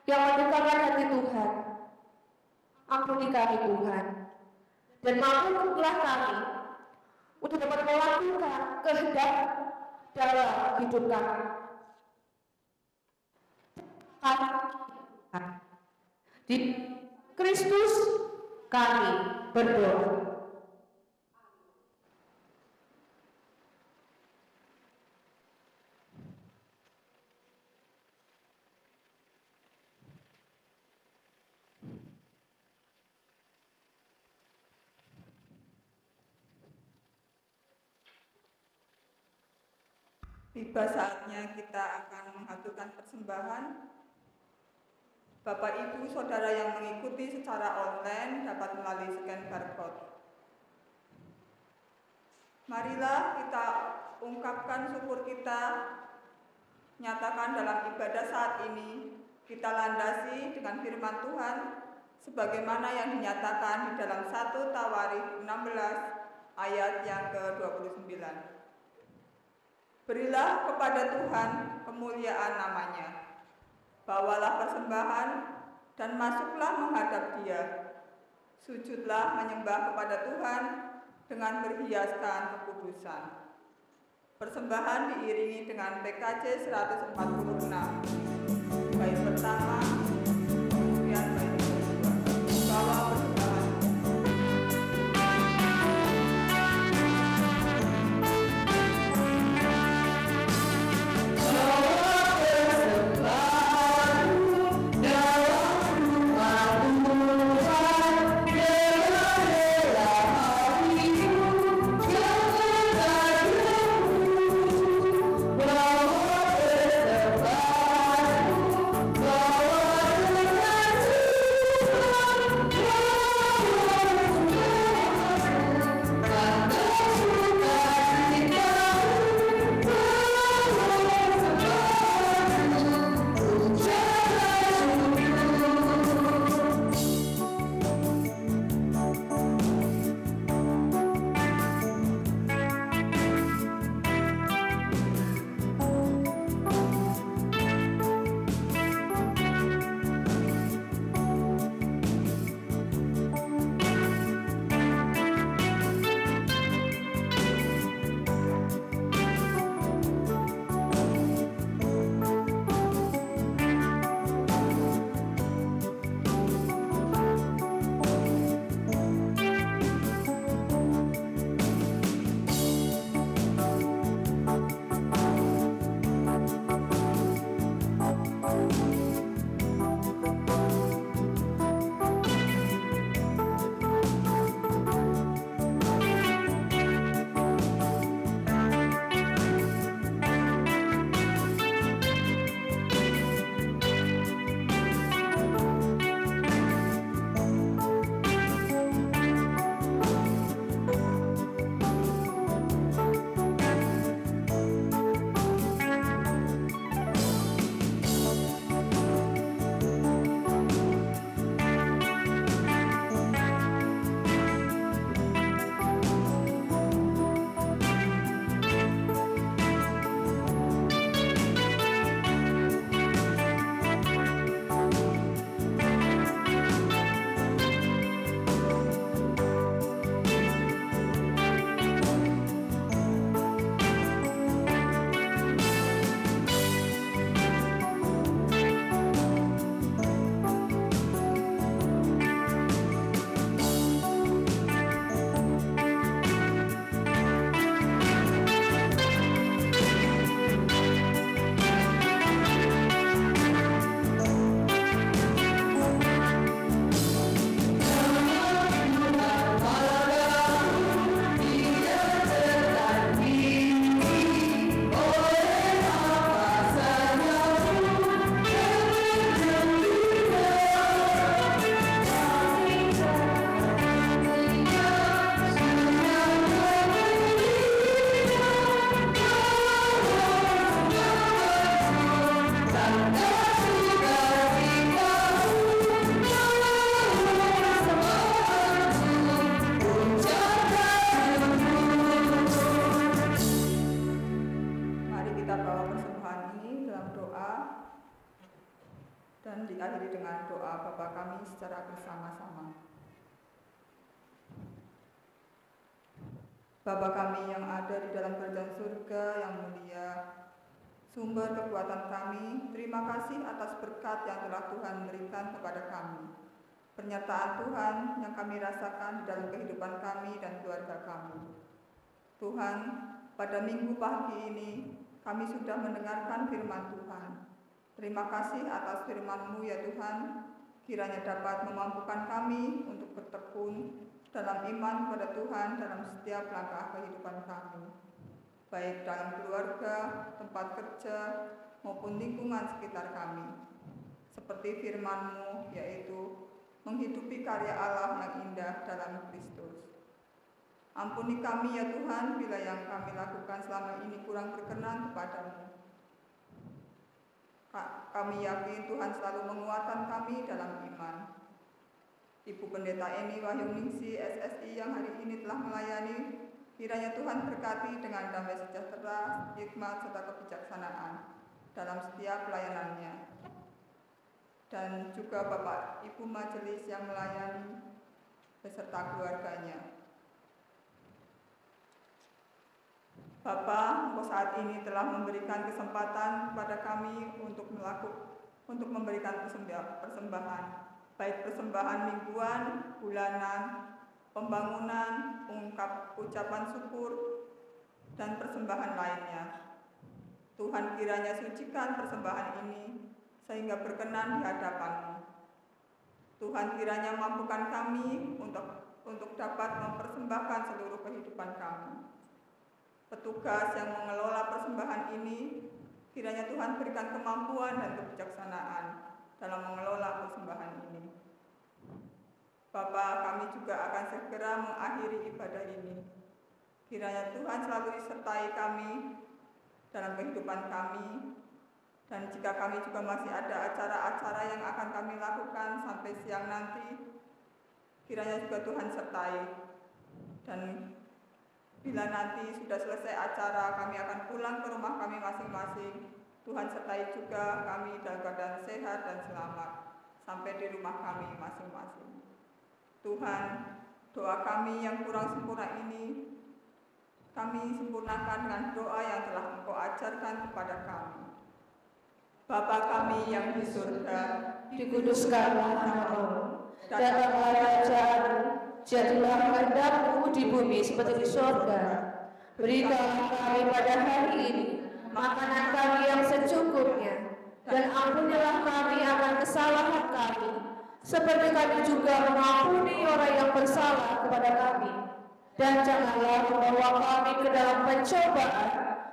yang mendukakan hati Tuhan. Ampuni kami Tuhan, dan mampukanlah kami untuk dapat melakukan kehendak dalam hidup kami. Di Kristus kami berdoa. Tiba saatnya kita akan mengaturkan persembahan. Bapak, Ibu, Saudara yang mengikuti secara online dapat melalui scan barcode. Marilah kita ungkapkan syukur kita, nyatakan dalam ibadah saat ini, kita landasi dengan firman Tuhan, sebagaimana yang dinyatakan di dalam 1 Tawarikh 16 ayat yang ke-29. Berilah kepada Tuhan kemuliaan namanya. Bawalah persembahan dan masuklah menghadap Dia. Sujudlah menyembah kepada Tuhan dengan berhiaskan kekudusan. Persembahan diiringi dengan PKJ 146. Bait pertama, kemudian bait kedua. Bawa persembahan. Bawa persembahan dalam Dan diakhiri dengan doa Bapa kami secara bersama-sama. Bapa kami yang ada di dalam kerajaan surga yang mulia, sumber kekuatan kami, terima kasih atas berkat yang telah Tuhan berikan kepada kami. Pernyataan Tuhan yang kami rasakan di dalam kehidupan kami dan keluarga kami. Tuhan, pada minggu pagi ini kami sudah mendengarkan firman Tuhan. Terima kasih atas firman-Mu ya Tuhan, kiranya dapat memampukan kami untuk bertekun dalam iman kepada Tuhan dalam setiap langkah kehidupan kami, baik dalam keluarga, tempat kerja, maupun lingkungan sekitar kami. Seperti firman-Mu, yaitu menghidupi karya Allah yang indah dalam Kristus. Ampuni kami ya Tuhan, bila yang kami lakukan selama ini kurang berkenan kepadamu. Kami yakin Tuhan selalu menguatkan kami dalam iman. Ibu Pendeta Eni Wahyuningsi SSI yang hari ini telah melayani, kiranya Tuhan berkati dengan damai sejahtera, hikmat, serta kebijaksanaan dalam setiap pelayanannya. Dan juga Bapak Ibu Majelis yang melayani beserta keluarganya. Bapa, Engkau saat ini telah memberikan kesempatan kepada kami untuk memberikan persembahan, baik persembahan mingguan, bulanan, pembangunan, ucapan syukur, dan persembahan lainnya. Tuhan kiranya sucikan persembahan ini sehingga berkenan di hadapan-Mu. Tuhan kiranya mampukan kami untuk dapat mempersembahkan seluruh kehidupan kami. Petugas yang mengelola persembahan ini, kiranya Tuhan berikan kemampuan dan kebijaksanaan dalam mengelola persembahan ini. Bapa, kami juga akan segera mengakhiri ibadah ini. Kiranya Tuhan selalu disertai kami dalam kehidupan kami, dan jika kami juga masih ada acara-acara yang akan kami lakukan sampai siang nanti, kiranya juga Tuhan sertai. Dan bila nanti sudah selesai acara, kami akan pulang ke rumah kami masing-masing. Tuhan sertai juga kami dalam keadaan sehat dan selamat sampai di rumah kami masing-masing. Tuhan, doa kami yang kurang sempurna ini, kami sempurnakan dengan doa yang telah Engkau ajarkan kepada kami. Bapa kami yang di surga, dikuduskanlah nama-Mu, datanglah kerajaan-Mu, jadilah kehendak-Mu di bumi seperti di surga. Berikanlah kami pada hari ini makanan kami yang secukupnya, dan ampunilah kami akan kesalahan kami, seperti kami juga mengampuni orang yang bersalah kepada kami. Dan janganlah membawa kami ke dalam pencobaan,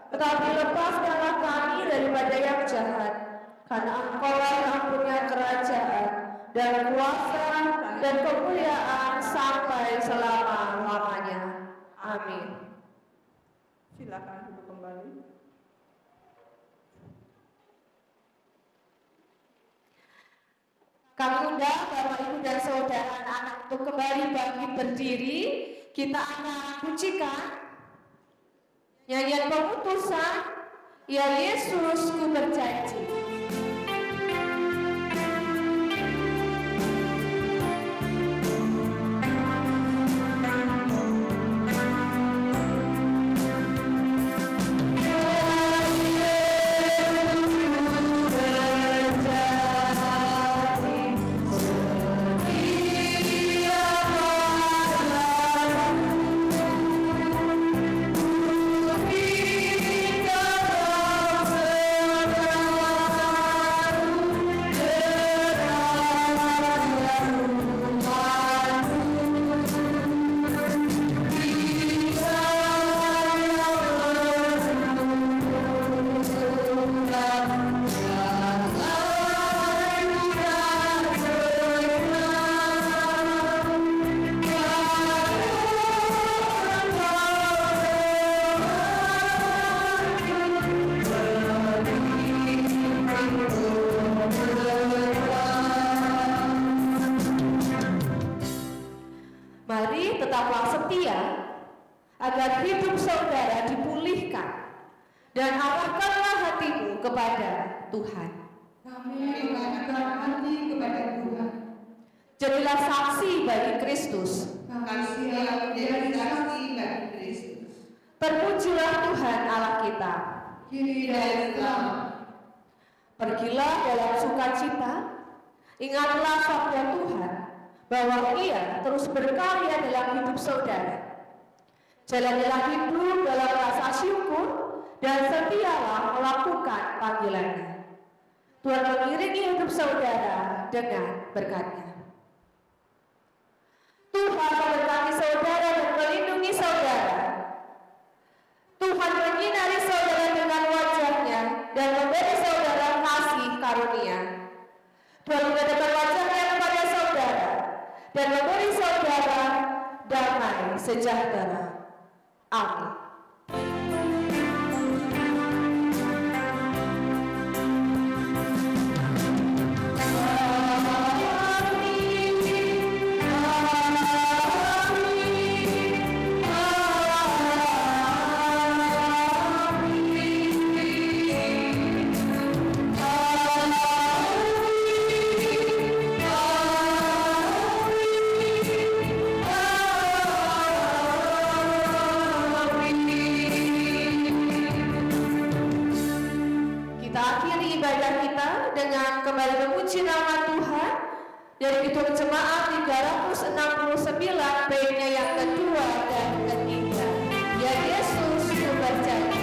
tetapi lepaskanlah kami daripada yang jahat. Karena Engkau-lah yang punya kerajaan dan kuasa dan kemuliaan sampai selama-lamanya. Amin. Silakan duduk kembali. Kami undang Bapak Ibu dan Saudara anak-anak untuk kembali bangkit berdiri. Kita akan pujikan nyanyian pemutusan, Ya Yesus ku berjanji. Mari tetaplah setia agar hidup saudara dipulihkan dan arahkanlah hatimu kepada Tuhan. Kami mengajarkan Jadilah saksi bagi Kristus. Kasihilah menjadi saksi bagi Kristus. Terpujilah Tuhan Allah kita. Kini dan selama. Pergilah dalam sukacita. Ingatlah sabda Tuhan bahwa Ia terus berkarya dalam hidup saudara. Jalanilah hidup dalam rasa syukur dan setialah melakukan panggilannya. Tuhan mengiringi hidup saudara dengan berkat-Nya. Tuhan memberkati saudara dan melindungi saudara. Tuhan menyinari saudara dengan wajah-Nya dan memberi saudara kasih karunia. Tuhan menghadapkan wajah-Nya kepada saudara dan memberi saudara damai sejahtera. Amin. Dari Kidung Jemaat 369 baitnya yang kedua dan ketiga. Ya Yesus sumber janji.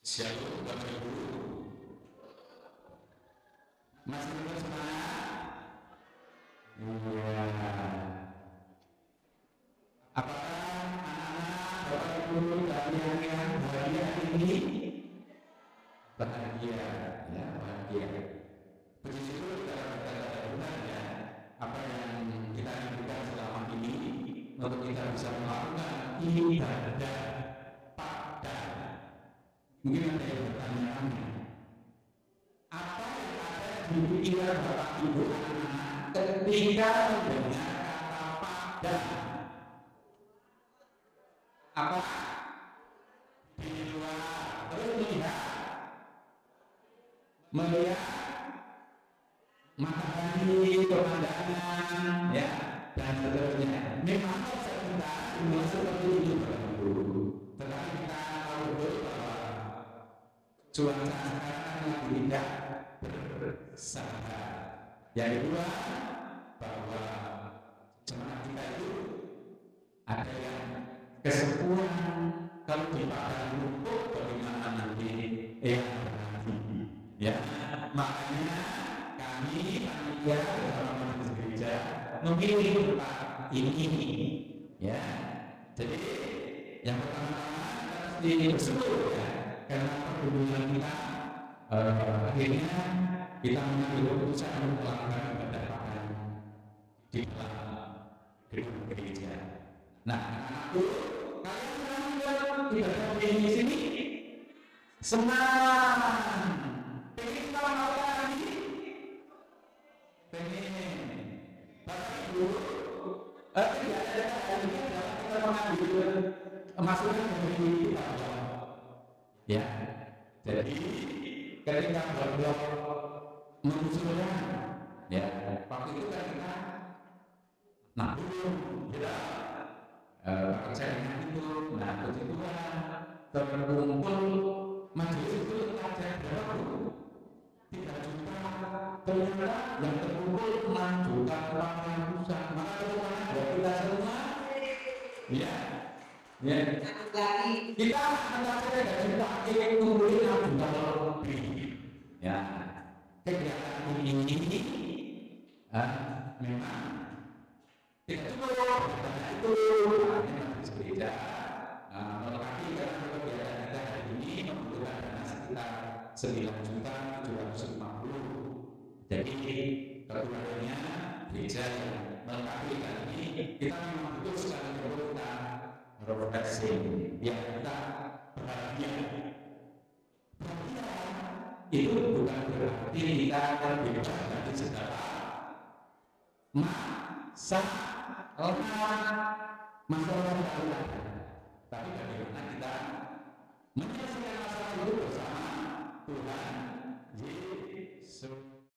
Shalom Bapak Ibu. Masih belum semangat? Iya. Apakah anak-anak Bapak Ibu kalian yang bahagia ini? Bahagia, ya bahagia. Puji syukur kita berkata Tuhan ya, apa yang kita lakukan selama ini untuk kita bisa melakukan ibadah. Mungkin ada yang bertanya-tanya, apa yang ada di pikiran Bapak Ibu anak-anak ketika mendengar kata pada? Apa melihat matahari, pemandangan, ya, dan seterusnya. Memang konsep kita semua seperti itu Bapak-Ibu. Tetapi kita tahu betul bahwa cuaca sekarang lagi tidak bersahabat. Yang kedua, bahwa jemaat kita itu ada yang kesepuan kalau di padang rumput bagaimana nanti ya, makanya kami panitia bersama majelis gereja memilih tempat ini ya. Jadi yang pertama harus bersyukur ya, karena perhubungan kita akhirnya kita mengambil keputusan untuk melakukan ibadah padan di dalam gedung gereja. Nah, anak-anakku, kalian senang ibadah di sini? Senang. Pengen tahu apa lagi? Pengen. Bapak Ibu, tidak ada hanya dalam kita mengambil masukan dari kita. Ya, jadi ketika blok-blok mengusulkan, ya, waktu itu kan kita belum kita percayaan itu, puji Tuhan, terkumpul majelis itu ada berapa? 3 juta, ternyata yang terkumpul 6 juta orang yang rusak. Maka rumah buat kita semua, ya, ya. Kita antara kita gaji pakai kumpulin 6 juta lebih, ya. Kegiatan ini memang tidak cukup, itu hanya majelis gereja melengkapi karena kegiatan kita hari ini membutuhkan dana sekitar 9.750.000. Jadi kekurangannya gereja yang melengkapi kali ini kita memang butuh sekali perlu kita refreshing, biar kita bahagia. Itu bukan berarti kita akan bebas dari segala masalah lain. Tapi bagaimana kita menyelesaikan masalah itu bersama Tuhan Yesus.